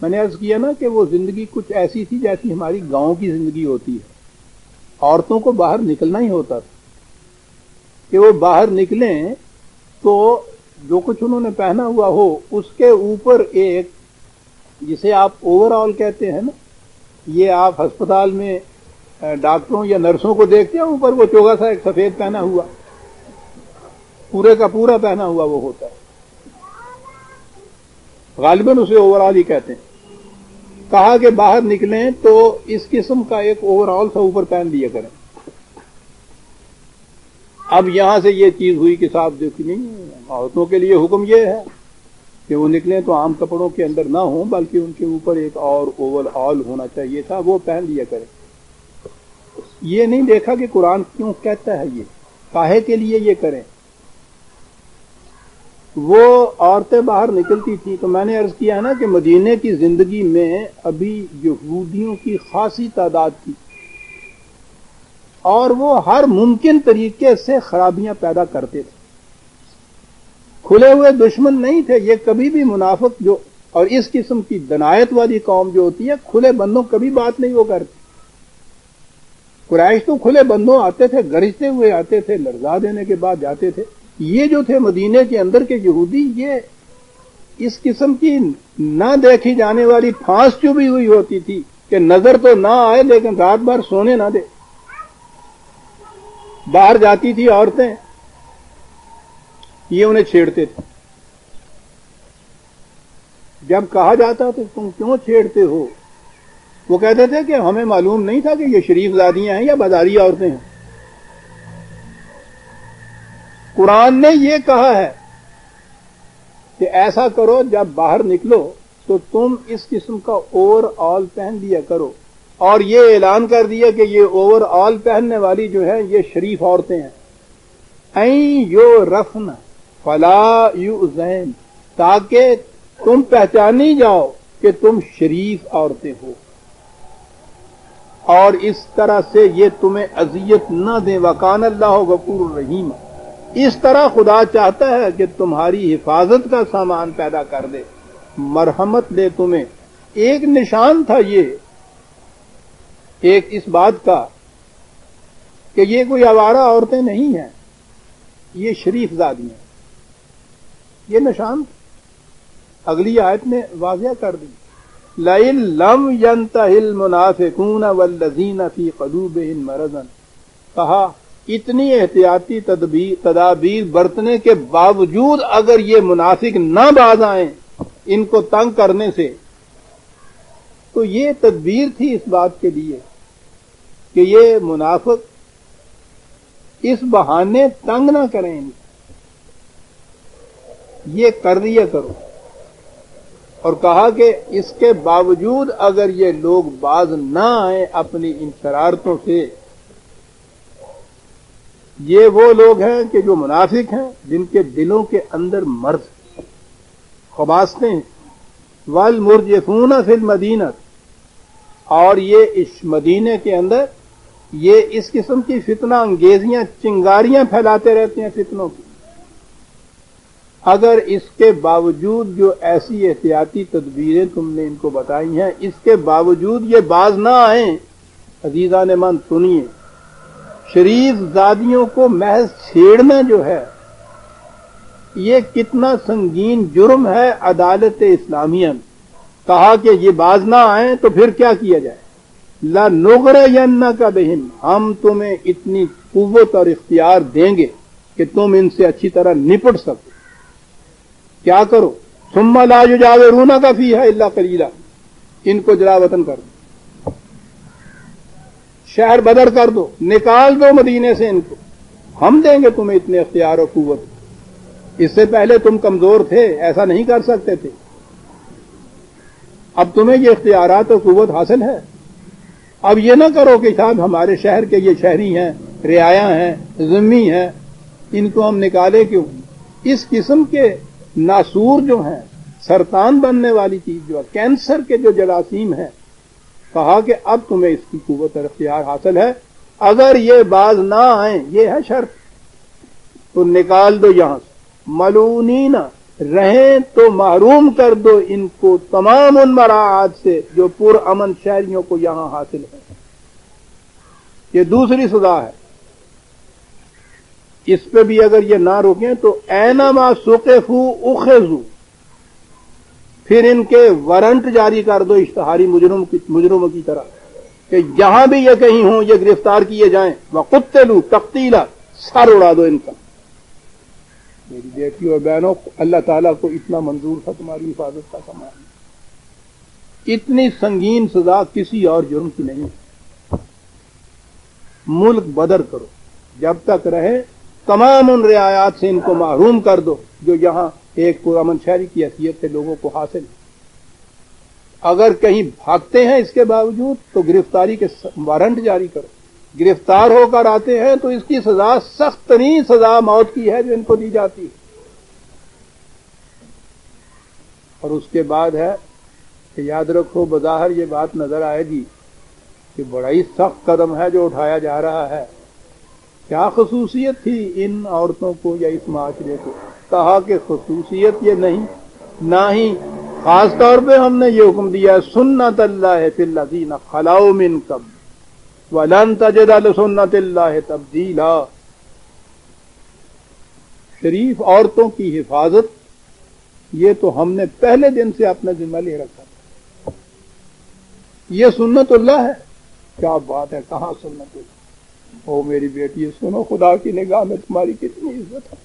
میں نے عرض کیا نا کہ وہ زندگی کچھ ایسی تھی جیسی ہماری گاؤں کی زندگی ہوتی ہے۔ عورتوں کو باہر نکلنا ہی ہوتا تھا کہ وہ باہر نکلیں تو جو کچھ انہوں نے پہنا ہوا ہو اس کے اوپر ایک، جسے آپ اوور آل کہتے ہیں نا، یہ آپ ہسپتال میں ڈاکٹروں یا نرسوں کو دیکھتے ہیں اوپر وہ چوگا سا ایک سفید پہنا ہوا، پورے کا پورا پہنا ہوا وہ ہوتا ہے، غالباً اسے اوور آل ہی کہتے ہیں۔ کہا کہ باہر نکلیں تو اس قسم کا ایک اوور آل سا اوپر پہن لیا کریں۔ اب یہاں سے یہ چیز ہوئی کہ صاحب دیکھی نہیں، عورتوں کے لیے حکم یہ ہے کہ وہ نکلیں تو عام کپڑوں کے اندر نہ ہوں بلکہ ان کے اوپر ایک اور اوور آل ہونا چاہیے تھا، وہ پہن لیا کریں۔ یہ نہیں دیکھا کہ قرآن کیوں کہتا ہے یہ، کاہے کے لیے یہ کریں۔ وہ عورتیں باہر نکلتی تھیں تو میں نے عرض کیا ہے نا کہ مدینے کی زندگی میں ابھی یہودیوں کی خاصی تعداد تھی اور وہ ہر ممکن طریقے سے خرابیاں پیدا کرتے تھے۔ کھلے ہوئے دشمن نہیں تھے یہ کبھی بھی منافق جو، اور اس قسم کی دنایت والی قوم جو ہوتی ہے کھلے بندوں کبھی بات نہیں وہ کرتی۔ قریش تو کھلے بندوں آتے تھے، گرجتے ہوئے آتے تھے، لرزا دینے کے بعد جاتے تھے۔ یہ جو تھے مدینے کے اندر کے یہودی، یہ اس قسم کی نہ دیکھی جانے والی پھانس چبھی ہوئی ہوتی تھی کہ نظر تو نہ آئے لیکن رات بھر سونے نہ دے۔ باہر جاتی تھی عورتیں، یہ انہیں چھیڑتے تھے۔ جب کہا جاتا تو تم کیوں چھیڑتے ہو، وہ کہتے تھے کہ ہمیں معلوم نہیں تھا کہ یہ شریف زادیاں ہیں یا بازاری عورتیں ہیں۔ قرآن نے یہ کہا ہے کہ ایسا کرو جب باہر نکلو تو تم اس قسم کا اوور آل پہن لیا کرو، اور یہ اعلان کر دیا کہ یہ اوور آل پہننے والی جو ہے یہ شریف عورتیں ہیں. این یو رفن فلا یؤذین، تاکہ تم پہچانی جاؤ کہ تم شریف عورتیں ہو، اور اس طرح سے یہ تمہیں اذیت نہ دیں. وکان اللہ غفور الرحیم، اس طرح خدا چاہتا ہے کہ تمہاری حفاظت کا سامان پیدا کر دے، مرحمت دے تمہیں. ایک نشان تھا یہ ایک اس بات کا کہ یہ کوئی آوارہ عورتیں نہیں ہیں، یہ شریف زادی ہیں. یہ نشان اگلی آیت نے واضح کر دی. لَئِن لَّمْ يَنْتَهِ الْمُنَافِقُونَ وَالَّذِينَ فِي قُلُوبِهِم مَّرَضٌ، کہا اتنی احتیاطی تدابیر برتنے کے باوجود اگر یہ منافق نہ باز آئیں ان کو تنگ کرنے سے، تو یہ تدبیر تھی اس بات کے لیے کہ یہ منافق اس بہانے تنگ نہ کریں، یہ کر دیا کرو. اور کہا کہ اس کے باوجود اگر یہ لوگ باز نہ آئیں اپنی ان شرارتوں سے، یہ وہ لوگ ہیں کہ جو منافق ہیں جن کے دلوں کے اندر مرض خباستیں ہیں. والمرجفون فی المدینہ، اور یہ اس مدینے کے اندر یہ اس قسم کی فتنہ انگیزیاں چنگاریاں پھیلاتے رہتے ہیں فتنوں کی. اگر اس کے باوجود جو ایسی احتیاطی تدبیریں تم نے ان کو بتائی ہیں، اس کے باوجود یہ باز نہ آئیں، عزیزان من سنیے، شریف زادیوں کو محض چھیڑنا جو ہے یہ کتنا سنگین جرم ہے عدالت اسلامیہ میں. کہا کہ یہ باز نہ آئیں تو پھر کیا کیا جائے؟ لَنُغْرِيَنَّكَ بِهِمْ، ہم تمہیں اتنی قوت اور اختیار دیں گے کہ تم ان سے اچھی طرح نپٹ سکو. کیا کرو؟ ثُمَّ لَا يُجَاوِرُونَكَ فِيهَا إِلَّا قَلِيلًا، ان کو جلا وطن کر دو، شہر بدر کر دو، نکال دو مدینے سے ان کو، ہم دیں گے تمہیں اتنے اختیار اور قوت. اس سے پہلے تم کمزور تھے، ایسا نہیں کر سکتے تھے، اب تمہیں یہ اختیارات اور قوت حاصل ہے. اب یہ نہ کرو کہ صاحب ہمارے شہر کے یہ شہری ہیں، رعایا ہیں، ذمہ ہیں، ان کو ہم نکالے کیوں؟ اس قسم کے ناسور جو ہیں، سرطان بننے والی چیز جو ہے، کینسر کے جو جراثیم ہیں، کہا کہ اب تمہیں اس کی قوت اور اختیار حاصل ہے. اگر یہ باز نہ آئیں، یہ ہے شرط، تو نکال دو یہاں سے. ملونین، رہیں تو محروم کر دو ان کو تمام ان مراعات سے جو پر امن شہریوں کو یہاں حاصل ہے. یہ دوسری سزا ہے. اس پہ بھی اگر یہ نہ روکیں تو اینما ثقفوا اخذوا، پھر ان کے وارنٹ جاری کر دو اشتہاری مجرموں کی طرح کہ جہاں بھی یہ کہیں ہوں یہ گرفتار کیے جائیں. وقتلوا تقتیلا، سر اڑا دو ان کا. میری بیٹیوں اور بہنوں، اللہ تعالیٰ کو اتنا منظور تھا تمہاری حفاظت کا سامان. اتنی سنگین سزا کسی اور جرم کی نہیں. ملک بدر کرو، جب تک رہے تمام ان رعایات سے ان کو محروم کر دو جو یہاں ایک پرامن شہری کی حیثیت سے لوگوں کو حاصل ہے. اگر کہیں بھاگتے ہیں اس کے باوجود تو گرفتاری کے وارنٹ جاری کرو. گرفتار ہو کر آتے ہیں تو اس کی سزا سخت ترین سزا موت کی ہے جو ان کو دی جاتی ہے. اور اس کے بعد ہے کہ یاد رکھو، بظاہر یہ بات نظر آئے گی کہ بڑا ہی سخت قدم ہے جو اٹھایا جا رہا ہے. کیا خصوصیت تھی ان عورتوں کو یا اس معاشرے کو؟ کہا کہ خصوصیت یہ نہیں، نہ ہی خاص طور پہ ہم نے یہ حکم دیا ہے سنت اللہ فی الذین خلو من قبل وَلَن تَجِدَ لِسُنَّتِ اللَّهِ تَبْدِيلًا. شریف عورتوں کی حفاظت یہ تو ہم نے پہلے دن سے اپنا ذمہ لے رکھا تھا. یہ سنت اللہ ہے. کیا بات ہے، کہاں سنت اللہ؟ او میری بیٹی سنو، خدا کی نگاہ میں تمہاری کتنی عزت ہے.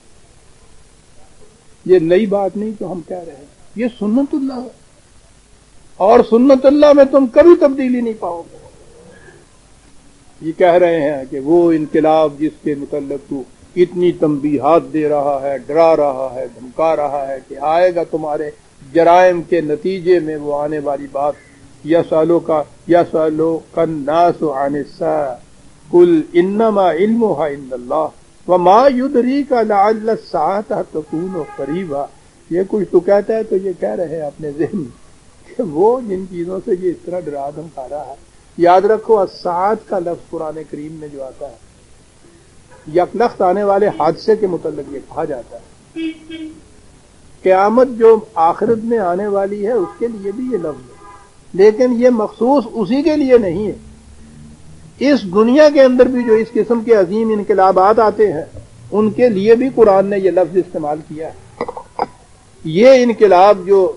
یہ نئی بات نہیں تو ہم کہہ رہے ہیں، یہ سنت اللہ ہے، اور سنت اللہ میں تم کبھی تبدیلی نہیں پاؤ گے. یہ کہہ رہے ہیں کہ وہ انقلاب جس کے متعلق تو اتنی تنبیہات دے رہا ہے، ڈرا رہا ہے، دھمکا رہا ہے کہ آئے گا تمہارے جرائم کے نتیجے میں وہ آنے والی بات، یسألوک الناس عن الساعة قل انما علمها عند اللہ وما يدریک لعل الساعة تکون قریبا۔ یہ کچھ تو کہتا ہے تو یہ کہہ رہے ہیں اپنے ذہن میں کہ وہ جن چیزوں سے یہ اس طرح ڈرا دھمکا رہا ہے۔ یاد رکھو الساعت کا لفظ قرآن کریم میں جو آتا ہے یکلخت آنے والے حادثے کے متعلق یہ کہا جاتا ہے۔ قیامت جو آخرت میں آنے والی ہے اس کے لیے بھی یہ لفظ ہے، لیکن یہ مخصوص اسی کے لیے نہیں ہے۔ اس دنیا کے اندر بھی جو اس قسم کے عظیم انقلابات آتے ہیں ان کے لیے بھی قرآن نے یہ لفظ استعمال کیا ہے۔ یہ انقلاب جو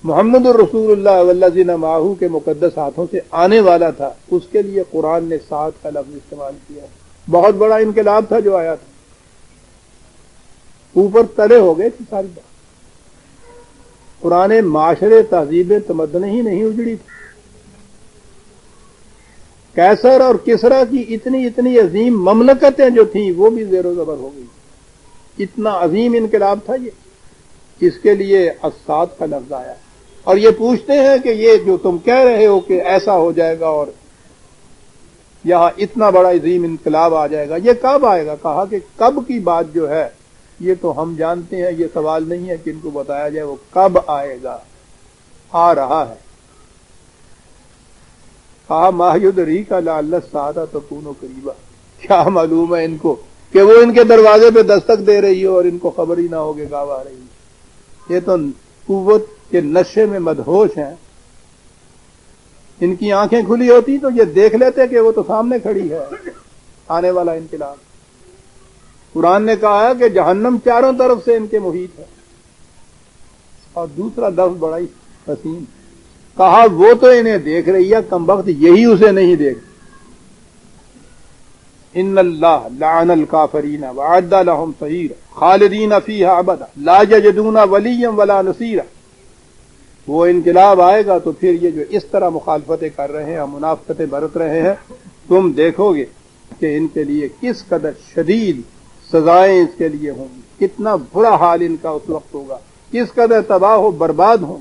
محمد الرسول اللہ والذین معہ کے مقدس ہاتھوں سے آنے والا تھا اس کے لیے قرآن نے ساعت کا لفظ استعمال کیا ہے۔ بہت بڑا انقلاب تھا جو آیا تھا، اوپر تلے ہو گئے تھی ساری بات۔ پرانے معاشرے تہذیب تمدن ہی نہیں اجڑی تھی۔ کیسر اور کسرا کی اتنی عظیم مملکتیں جو تھیں وہ بھی زیر و زبر ہو گئی۔ اتنا عظیم انقلاب تھا یہ، اس کے لیے الساعت کا لفظ آیا۔ اور یہ پوچھتے ہیں کہ یہ جو تم کہہ رہے ہو کہ ایسا ہو جائے گا اور یہاں اتنا بڑا عظیم انقلاب آ جائے گا، یہ کب آئے گا؟ کہا کہ کب کی بات جو ہے یہ تو ہم جانتے ہیں، یہ سوال نہیں ہے کہ ان کو بتایا جائے وہ کب آئے گا، آ رہا ہے۔ کہا ما یدریک لعل الساعة تکون قریبا، کیا معلوم ہے ان کو کہ وہ ان کے دروازے پہ دستک دے رہی ہو اور ان کو خبر ہی نہ ہو کہ کب آ رہی ہے۔ یہ تو قوت کے نشے میں مدہوش ہیں۔ ان کی آنکھیں کھلی ہوتی تو یہ دیکھ لیتے کہ وہ تو سامنے کھڑی ہے آنے والا انقلاب۔ قرآن نے کہا ہے کہ جہنم چاروں طرف سے ان کے محیط ہے۔ اور دوسرا لفظ بڑا ہی حسین، کہا وہ تو انہیں دیکھ رہی ہے، کمبخت یہی اسے نہیں دیکھ۔ ان اللہ لعن الکافرین وعد لهم سعیرا خالدین فیہا ابدا لا یجدون ولیا ولا نصیرا۔ وہ انقلاب آئے گا تو پھر یہ جو اس طرح مخالفتیں کر رہے ہیں، منافقتیں برت رہے ہیں، تم دیکھو گے کہ ان کے لیے کس قدر شدید سزائیں اس کے لیے ہوں گی، کتنا برا حال ان کا اس وقت ہوگا، کس قدر تباہ و برباد ہوں،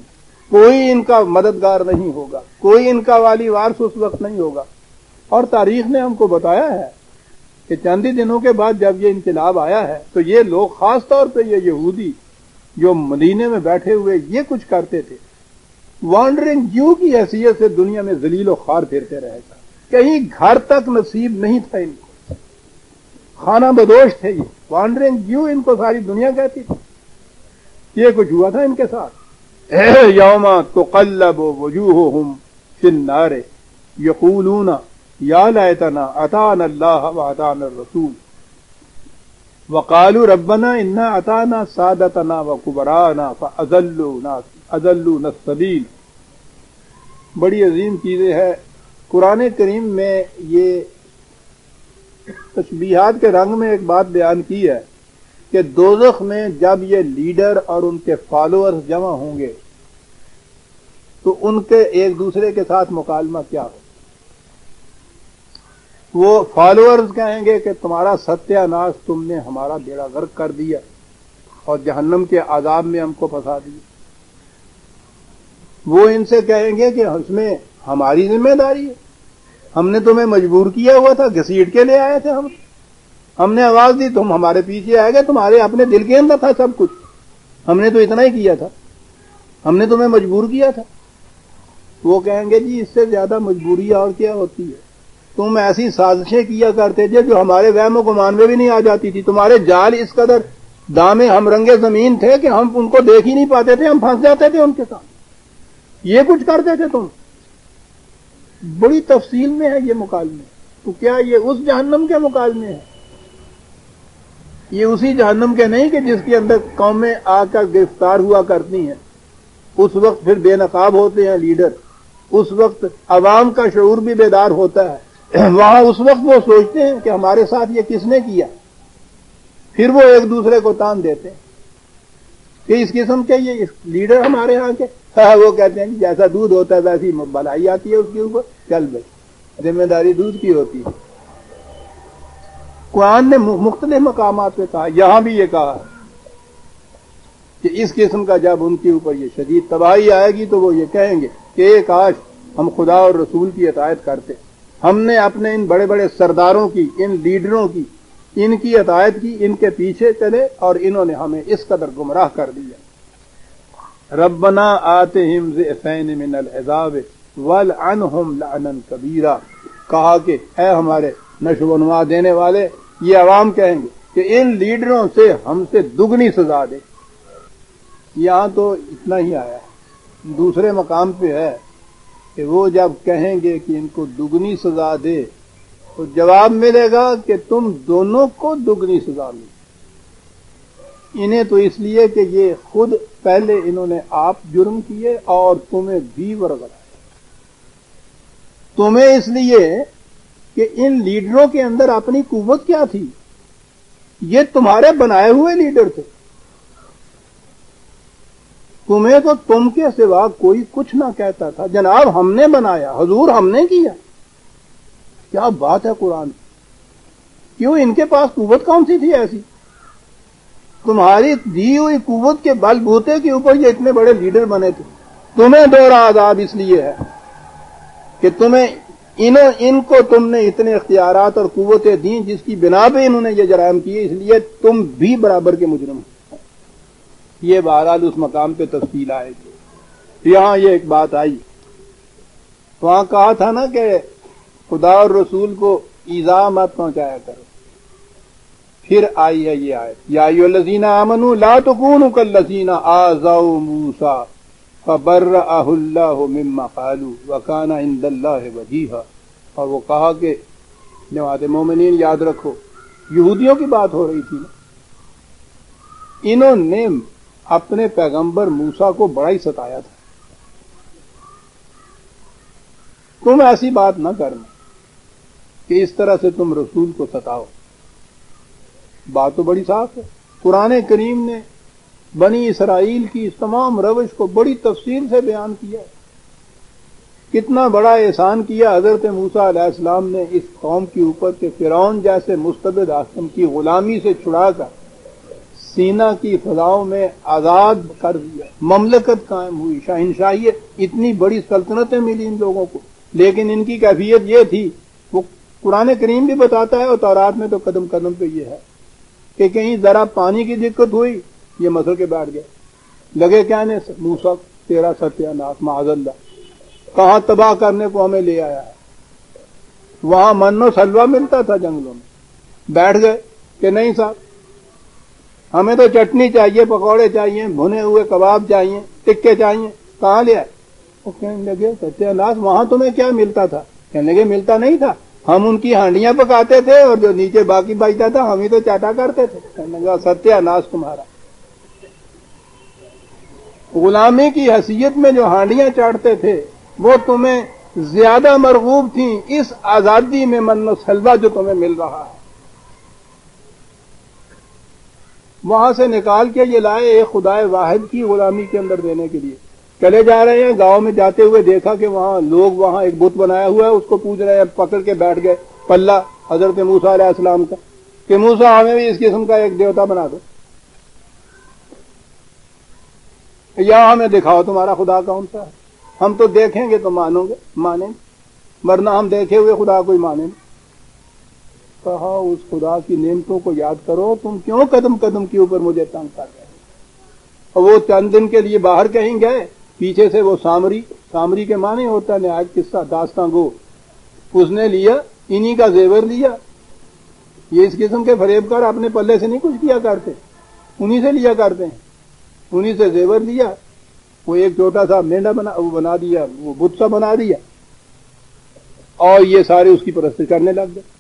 کوئی ان کا مددگار نہیں ہوگا، کوئی ان کا والی وارث اس وقت نہیں ہوگا۔ اور تاریخ نے ہم کو بتایا ہے کہ چند ہی دنوں کے بعد جب یہ انقلاب آیا ہے تو یہ لوگ، خاص طور پہ یہ یہودی جو مدینے میں بیٹھے ہوئے یہ کچھ کرتے تھے، وانڈرنگ جیو کی حیثیت سے دنیا میں ذلیل و خوار پھرتے رہے گا، کہیں گھر تک نصیب نہیں تھا ان کو، خانہ بدوش تھے یہ، وانڈرنگ جیو ان کو ساری دنیا کہتی تھی۔ یہ کچھ ہوا تھا ان کے ساتھ۔ یوم تقلب وجوہہم فی النار یقولون یا لیتنا اطعنا اللہ واطعنا الرسول وقالوا ربنا انا اطعنا سادتنا وکبراءنا فاضلونا السبیل۔ بڑی عظیم چیزیں ہیں۔ قرآن کریم میں یہ تشبیہات کے رنگ میں ایک بات بیان کی ہے کہ دوزخ میں جب یہ لیڈر اور ان کے فالوورز جمع ہوں گے تو ان کے ایک دوسرے کے ساتھ مکالمہ کیا ہو۔ وہ فالوورز کہیں گے کہ تمہارا ستیہ ناش، تم نے ہمارا بیڑا غرق کر دیا اور جہنم کے عذاب میں ہم کو پھنسا دیا۔ وہ ان سے کہیں گے کہ اس میں ہماری ذمہ داری ہے، ہم نے تمہیں مجبور کیا ہوا تھا، گھسیٹ کے لے آئے تھے، ہم نے آواز دی، تم ہمارے پیچھے آئے گئے، تمہارے اپنے دل کے اندر تھا سب کچھ، ہم نے تو اتنا ہی کیا تھا، ہم نے تمہیں مجبور کیا تھا۔ وہ کہیں گے جی اس سے زیادہ مجبوری اور کیا ہوتی ہے، تم ایسی سازشیں کیا کرتے تھے جو ہمارے وہم و گمان میں بھی نہیں آ جاتی تھی، تمہارے جال اس قدر دامے ہم رنگے زمین تھے کہ ہم ان کو دیکھ ہی نہیں پاتے تھے، ہم پھنس جاتے تھے ان کے ساتھ، یہ کچھ کرتے تھے تم۔ بڑی تفصیل میں ہے یہ مکالمے۔ تو کیا یہ اس جہنم کے مکالمے ہیں؟ یہ اسی جہنم کے نہیں کہ جس کے اندر قومیں آ کر گرفتار ہوا کرتی ہیں، اس وقت پھر بے نقاب ہوتے ہیں لیڈر، اس وقت عوام کا شعور بھی بیدار ہوتا ہے، وہاں اس وقت وہ سوچتے ہیں کہ ہمارے ساتھ یہ کس نے کیا، پھر وہ ایک دوسرے کو تان دیتے ہیں کہ اس قسم کے یہ لیڈر ہمارے ہاں کے، وہ کہتے ہیں کہ جیسا دودھ ہوتا ہے ویسی بلائی آتی ہے اس کے اوپر، چل بھائی ذمہ داری دودھ کی ہوتی ہے۔ قرآن نے مختلف مقامات پہ کہا، یہاں بھی یہ کہا ہے کہ اس قسم کا جب ان کے اوپر یہ شدید تباہی آئے گی تو وہ یہ کہیں گے کہ کاش ہم خدا اور رسول کی اطاعت کرتے، ہم نے اپنے ان بڑے بڑے سرداروں کی، ان لیڈروں کی، ان کی اطاعت کی، ان کے پیچھے چلے اور انہوں نے ہمیں اس قدر گمراہ کر دیا۔ ربنا آتہم ضعفین من العذاب والعنہم لعنا کبیرا، کہا کہ اے ہمارے نشو و نما دینے والے، یہ عوام کہیں گے کہ ان لیڈروں سے ہم سے دگنی سزا دے۔ یہاں تو اتنا ہی آیا ہے، دوسرے مقام پہ ہے کہ وہ جب کہیں گے کہ ان کو دگنی سزا دے تو جواب ملے گا کہ تم دونوں کو دگنی سزا ملے، انہیں تو اس لیے کہ یہ خود پہلے انہوں نے آپ جرم کیے اور تمہیں بھی ورگلائے، تمہیں اس لیے کہ ان لیڈروں کے اندر اپنی قوت کیا تھی، یہ تمہارے بنائے ہوئے لیڈر تھے، تمہیں تو تم کے سوا کوئی کچھ نہ کہتا تھا، جناب ہم نے بنایا، حضور ہم نے کیا۔ کیا بات ہے قرآن، کیوں ان کے پاس قوت کون سی تھی ایسی؟ تمہاری دی ہوئی قوت کے بل بوتے کے اوپر یہ اتنے بڑے لیڈر بنے تھے۔ تمہیں دوہرا عذاب اس لیے ہے کہ تمہیں ان کو تم نے اتنے اختیارات اور قوتیں دیں جس کی بنا پہ انہوں نے یہ جرائم کیے، اس لیے تم بھی برابر کے مجرم ہو۔ یہ بہرحال اس مقام پہ تفصیل آئے گی۔ یہاں یہ ایک بات آئی، وہاں کہا تھا نا کہ خدا اور رسول کو ایذا مت پہنچایا کرو، پھر آئی ہے یہ آیت، یا ایھا الذین آمنوا لا تکونوا کالذین آذوا موسیٰ فبرأہ اللہ مما قالوا وکان عند اللہ وجیہا۔ اور وہ کہا کہ جماعت مومنین یاد رکھو، یہودیوں کی بات ہو رہی تھی نا، انہوں نے اپنے پیغمبر موسیٰ کو بڑا ہی ستایا تھا، تم ایسی بات نہ کرنا کہ اس طرح سے تم رسول کو ستاؤ۔ بات تو بڑی صاف ہے، قرآن کریم نے بنی اسرائیل کی اس تمام روش کو بڑی تفصیل سے بیان کیا ہے۔ کتنا بڑا احسان کیا حضرت موسیٰ علیہ السلام نے اس قوم کے اوپر کہ فرعون جیسے مستبد حاکم کی غلامی سے چھڑا کر سینا کی فضاؤں میں آزاد کر دیا، مملکت قائم ہوئی، شہنشاہیت، اتنی بڑی سلطنتیں ملی ان لوگوں کو، لیکن ان کی کیفیت یہ تھی، وہ قرآن کریم بھی بتاتا ہے اور تورات میں تو قدم قدم پہ یہ ہے کہ کہیں ذرا پانی کی دقت ہوئی یہ مسل کے بیٹھ گئے، لگے کہنے موسیٰ تیرا ستیہ ناش معاذ اللہ، کہاں تباہ کرنے کو ہمیں لے آیا ہے۔ وہاں من و سلوہ ملتا تھا جنگلوں میں، بیٹھ گئے کہ نہیں صاحب ہمیں تو چٹنی چاہیے، پکوڑے چاہیے، بھنے ہوئے کباب چاہیے، ٹکے چاہیے، کہاں لے آئے؟ وہ کہنے لگے ستیہ ناش وہاں تمہیں کیا ملتا تھا؟ کہنے لگے ملتا نہیں تھا، ہم ان کی ہانڈیاں پکاتے تھے اور جو نیچے باقی بچتا تھا ہم ہی تو چاٹا کرتے تھے۔ کہنے لگا ستیہ ناش تمہارا، غلامی کی حیثیت میں جو ہانڈیاں چاٹتے تھے وہ تمہیں زیادہ مرغوب تھیں اس آزادی میں من و سلوہ جو تمہیں مل رہا ہے۔ وہاں سے نکال کے یہ لائے ایک خدائے واحد کی غلامی کے اندر دینے کے لیے، چلے جا رہے ہیں، گاؤں میں جاتے ہوئے دیکھا کہ وہاں لوگ وہاں ایک بت بنایا ہوا ہے، اس کو پوچھ رہے ہیں، پکڑ کے بیٹھ گئے پلہ حضرت موسیٰ علیہ السلام کا کہ موسیٰ ہمیں بھی اس قسم کا ایک دیوتا بنا دو، یا ہمیں دکھاؤ تمہارا خدا کون سا ہے، ہم تو دیکھیں گے تو مانیں گے، ورنہ ہم دیکھے ہوئے خدا کوئی مانے نہیں۔ کہا اس خدا کی نعمتوں کو یاد کرو، تم کیوں قدم قدم کے اوپر مجھے تنگ کر رہے ہو؟ اور وہ چند دن کے لیے باہر کہیں گئے، پیچھے سے وہ سامری کے معنی ہوتا ہے نہایت قصہ داستان گو، اس نے لیا انہی کا زیور لیا، یہ اس قسم کے فریب کر اپنے پلے سے نہیں کچھ کیا کرتے، انہی سے لیا کرتے ہیں، انہی سے زیور لیا، وہ ایک چھوٹا سا مینڈا بنا دیا، وہ بت سا بنا دیا، اور یہ سارے اس کی پرستش کرنے لگ گئے۔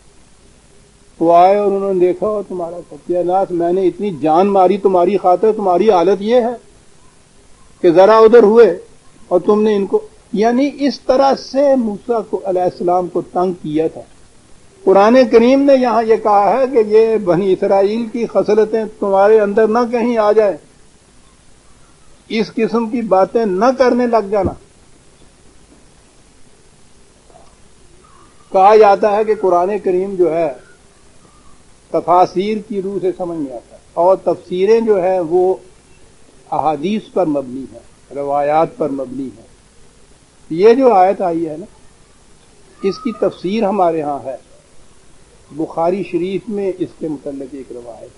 وہ آئے اور انہوں نے دیکھا اور تمہارا ستیہ ناش، میں نے اتنی جان ماری تمہاری خاطر، تمہاری حالت یہ ہے کہ ذرا ادھر ہوئے اور تم نے ان کو، یعنی اس طرح سے موسیٰ کو علیہ السلام کو تنگ کیا تھا۔ قرآن کریم نے یہاں یہ کہا ہے کہ یہ بنی اسرائیل کی خصلتیں تمہارے اندر نہ کہیں آ جائیں، اس قسم کی باتیں نہ کرنے لگ جانا۔ کہا جاتا ہے کہ قرآن کریم جو ہے تفاسیر کی روح سے سمجھ میں آتا ہے، اور تفسیریں جو ہیں وہ احادیث پر مبنی ہیں، روایات پر مبنی ہیں۔ یہ جو آیت آئی ہے نا، اس کی تفسیر ہمارے ہاں ہے، بخاری شریف میں اس کے متعلق ایک روایت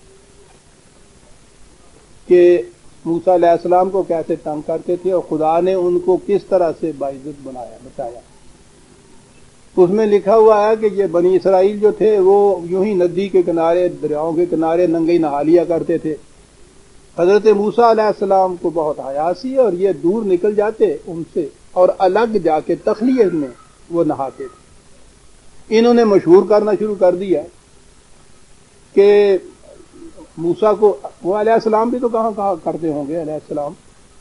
کہ موسیٰ علیہ السلام کو کیسے تنگ کرتے تھے اور خدا نے ان کو کس طرح سے باعزت بچایا۔ اس میں لکھا ہوا ہے کہ یہ بنی اسرائیل جو تھے وہ یوں ہی ندی کے کنارے، دریاؤں کے کنارے ننگے نہا لیا کرتے تھے۔ حضرت موسیٰ علیہ السلام کو بہت حیا سی اور یہ دور نکل جاتے ان سے اور الگ جا کے تخلیہ میں وہ نہاتے تھے۔ انہوں نے مشہور کرنا شروع کر دیا کہ موسیٰ کو، وہ علیہ السلام بھی تو کہاں کرتے ہوں گے علیہ السلام،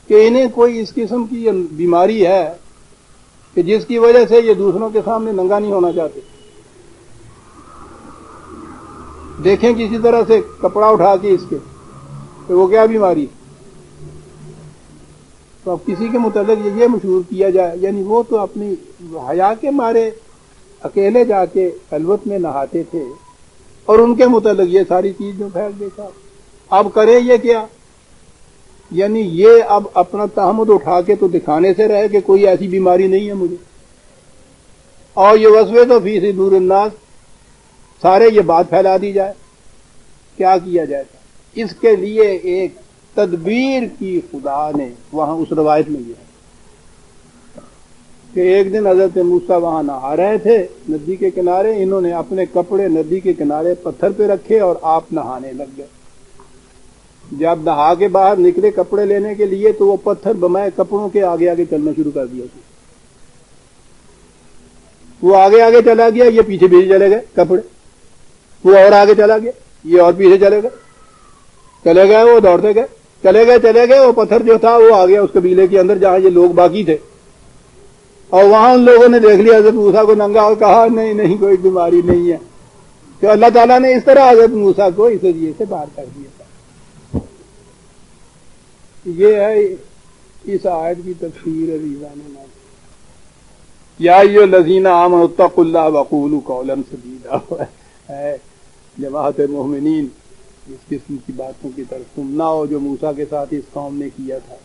کہ انہیں کوئی اس قسم کی بیماری ہے کہ جس کی وجہ سے یہ دوسروں کے سامنے ننگا نہیں ہونا چاہتے۔ دیکھیں کسی طرح سے کپڑا اٹھا کے اس کے کہ وہ کیا بیماری، تو اب کسی کے متعلق یہ مشہور کیا جائے، یعنی وہ تو اپنی حیا کے مارے اکیلے جا کے خلوت میں نہاتے تھے اور ان کے متعلق یہ ساری چیز جو پھیل دیکھا۔ اب کرے یہ کیا، یعنی یہ اب اپنا تحمد اٹھا کے تو دکھانے سے رہے کہ کوئی ایسی بیماری نہیں ہے مجھے، اور یہ وسوسے تو فی صدور الناس، سارے یہ بات پھیلا دی جائے۔ کیا کیا جائے گا؟ اس کے لیے ایک تدبیر کی خدا نے وہاں اس روایت میں یہ ہے کہ ایک دن حضرت موسیٰ وہاں نہا رہے تھے ندی کے کنارے، انہوں نے اپنے کپڑے ندی کے کنارے پتھر پہ رکھے اور آپ نہانے لگ گئے۔ جب نہا کے باہر نکلے کپڑے لینے کے لیے تو وہ پتھر بمائے کپڑوں کے آگے آگے چلنا شروع کر دیا، وہ آگے آگے چلا گیا، یہ پیچھے پیچھے چلے گئے کپڑے، وہ اور آگے چلا گیا، یہ اور پیچھے چلے گئے، وہ دوڑتے گئے، چلے گئے، وہ پتھر جو تھا وہ آ گیا اس قبیلے کے اندر جہاں یہ لوگ باقی تھے، اور وہاں ان لوگوں نے دیکھ لیا حضرت موسیٰ کو ننگا اور کہا نہیں کوئی بیماری نہیں ہے، تو اللہ تعالیٰ نے اس طرح حضرت موسیٰ کو اس ذریعے سے باہر کر دیا تھا۔ یہ ہے اس آیت کی تفسیر عزیزان من۔ یا ایھا الذین آمنوا اتقوا اللہ وقولوا قولا سدیدا، ہے جماعت مومنین، اس قسم کی باتوں کی طرف تم نہ ہو جو موسیٰ کے ساتھ اس قوم نے کیا تھا۔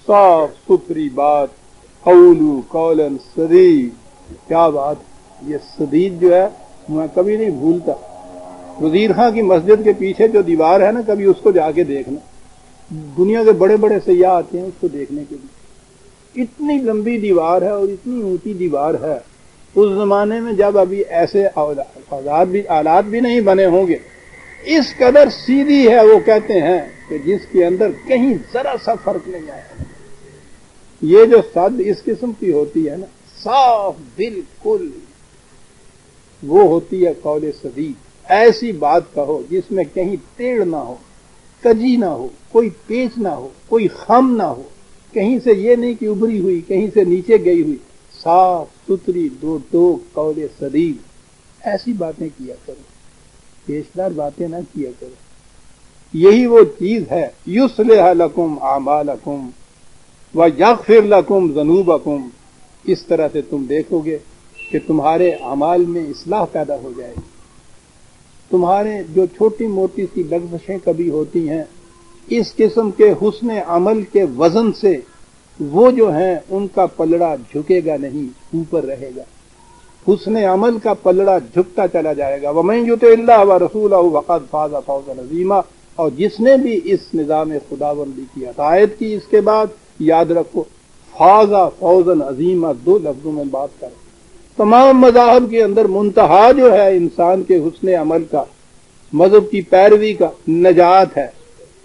صاف ستھری بات، قولوا قولا سدید، کیا بات، یہ سدید جو ہے میں کبھی نہیں بھولتا۔ وزیر خان کی مسجد کے پیچھے جو دیوار ہے نا، کبھی اس کو جا کے دیکھنا، دنیا کے بڑے بڑے سیاح آتے ہیں اس کو دیکھنے کے لیے، اتنی لمبی دیوار ہے اور اتنی اونچی دیوار ہے۔ اس زمانے میں جب ابھی ایسے آلات بھی نہیں بنے ہوں گے، اس قدر سیدھی ہے وہ کہتے ہیں کہ جس کے اندر کہیں ذرا سا فرق نہیں آیا۔ یہ جو صد اس قسم کی ہوتی ہے نا، صاف بالکل، وہ ہوتی ہے قول سدید۔ ایسی بات کہو جس میں کہیں ٹیڑھ نہ ہو، کجی نہ ہو، کوئی پیچ نہ ہو، کوئی خم نہ ہو، کہیں سے یہ نہیں کہ ابری ہوئی، کہیں سے نیچے گئی ہوئی، صاف ستھری دو ٹوک قول سدید۔ ایسی باتیں کیا کرو، پیشدار باتیں نہ کیا کرو۔ یہی وہ چیز ہے، یصلح لکم اعمالکم ویغفر لکم ذنوبکم۔ اس طرح سے تم دیکھو گے کہ تمہارے اعمال میں اصلاح پیدا ہو جائے گی، تمہارے جو چھوٹی موٹی سی لغزشیں کبھی ہوتی ہیں، اس قسم کے حسن عمل کے وزن سے وہ جو ہیں ان کا پلڑا جھکے گا نہیں، اوپر رہے گا۔ حسن عمل کا پلڑا جھکتا چلا جائے گا۔ وَمَن يُطِعِ اللَّهَ وَرَسُولَهُ فَقَدْ فَازَ فَوْزًا عَظِيمًا۔ اور جس نے بھی اس نظام خداوندی کی اطاعت کی، اس کے بعد یاد رکھو فاز فوزا عظیما، دو لفظوں میں بات کریں۔ تمام مذاہب کے اندر منتہا جو ہے انسان کے حسن عمل کا، مذہب کی پیروی کا، نجات ہے۔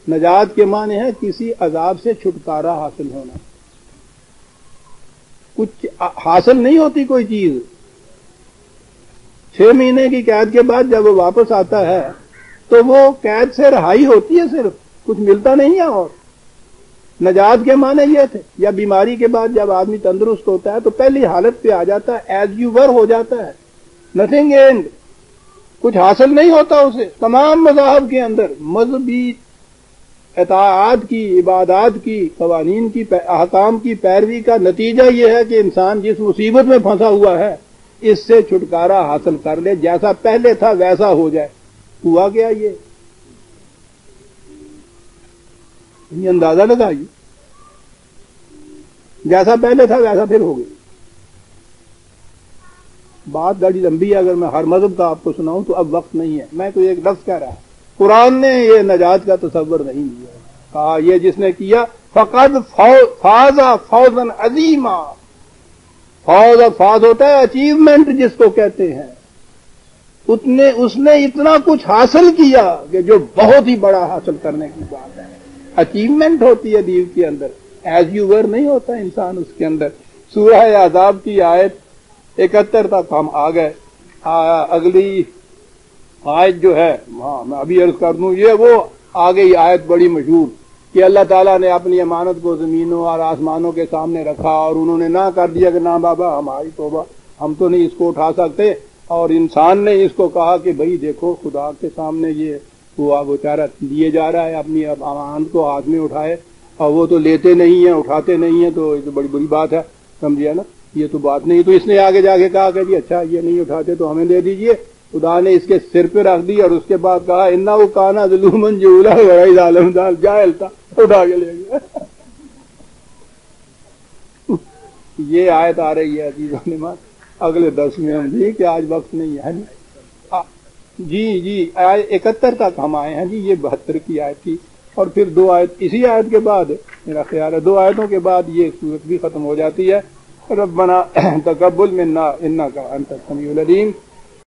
نجات کے معنی ہے کسی عذاب سے چھٹکارا حاصل ہونا۔ کچھ حاصل نہیں ہوتی کوئی چیز، 6 مہینے کی قید کے بعد جب وہ واپس آتا ہے تو وہ قید سے رہائی ہوتی ہے، صرف کچھ ملتا نہیں ہے۔ اور نجات کے معنی یہ تھے، یا بیماری کے بعد جب آدمی تندرست ہوتا ہے تو پہلی حالت پہ آ جاتا ہے، ایز یو ور ہو جاتا ہے، نتھنگ اینڈ، کچھ حاصل نہیں ہوتا اسے۔ تمام مذاہب کے اندر مذہبی اطاعات کی، عبادات کی، قوانین کی، احکام کی پیروی کا نتیجہ یہ ہے کہ انسان جس مصیبت میں پھنسا ہوا ہے اس سے چھٹکارا حاصل کر لے، جیسا پہلے تھا ویسا ہو جائے۔ ہوا کیا یہ اندازہ لگائیے، جیسا پہلے تھا ویسا پھر ہو گیا۔ بات بڑی لمبی ہے، اگر میں ہر مذہب کا آپ کو سناؤں تو اب وقت نہیں ہے، میں تو ایک لفظ کہہ رہا ہوں، قرآن نے یہ نجات کا تصور نہیں دیا، کہا یہ جس نے کیا فقد فاز فوزا عظیما۔ فوز اور فاز ہوتا ہے اچیومنٹ جس کو کہتے ہیں، اس نے اتنا کچھ حاصل کیا کہ جو بہت ہی بڑا حاصل کرنے کی بات ہے، اچیومنٹ ہوتی ہے دین کے اندر، ایز یو ور نہیں ہوتا انسان اس کے اندر۔ سورہ احزاب کی آیت 71 تک ہم آ گئے، اگلی آیت جو ہے میں ابھی عرض کر دوں، یہ وہ آ گئی آیت بڑی مشہور کہ اللہ تعالیٰ نے اپنی امانت کو زمینوں اور آسمانوں کے سامنے رکھا اور انہوں نے نہ کر دیا کہ نہ بابا ہماری توبہ، ہم تو نہیں اس کو اٹھا سکتے، اور انسان نے اس کو کہا کہ بھئی دیکھو خدا کے سامنے یہ ہوا بیچارہ لیے جا رہا ہے، اپنی امانت کو ہاتھ میں اٹھائے اور وہ تو لیتے نہیں ہیں، اٹھاتے نہیں ہیں، تو یہ تو بڑی بری بات ہے، سمجھیا نا، یہ تو بات نہیں۔ تو اس نے آگے جا کے کہا کہ جی اچھا یہ نہیں اٹھاتے تو ہمیں دے دیجئے، خدا نے اس کے سر پہ رکھ دی اور اس کے بعد کہا انہ کانا ظلوما جہولا بڑا ظالم تھا، جاہل تھا، اٹھا کے لے گیا۔ یہ آیت آ رہی ہے عزیزوں نے ماں اگلے 10 میں ہم جی کہ آج وقت نہیں ہے جی 71 تک ہم آئے ہیں جی، یہ 72 کی آیت تھی، اور پھر 2 آیت اسی آیت کے بعد میرا خیال ہے 2 آیتوں کے بعد یہ سورت بھی ختم ہو جاتی ہے۔ ربنا تقبل منا انک انت السمیع العلیم۔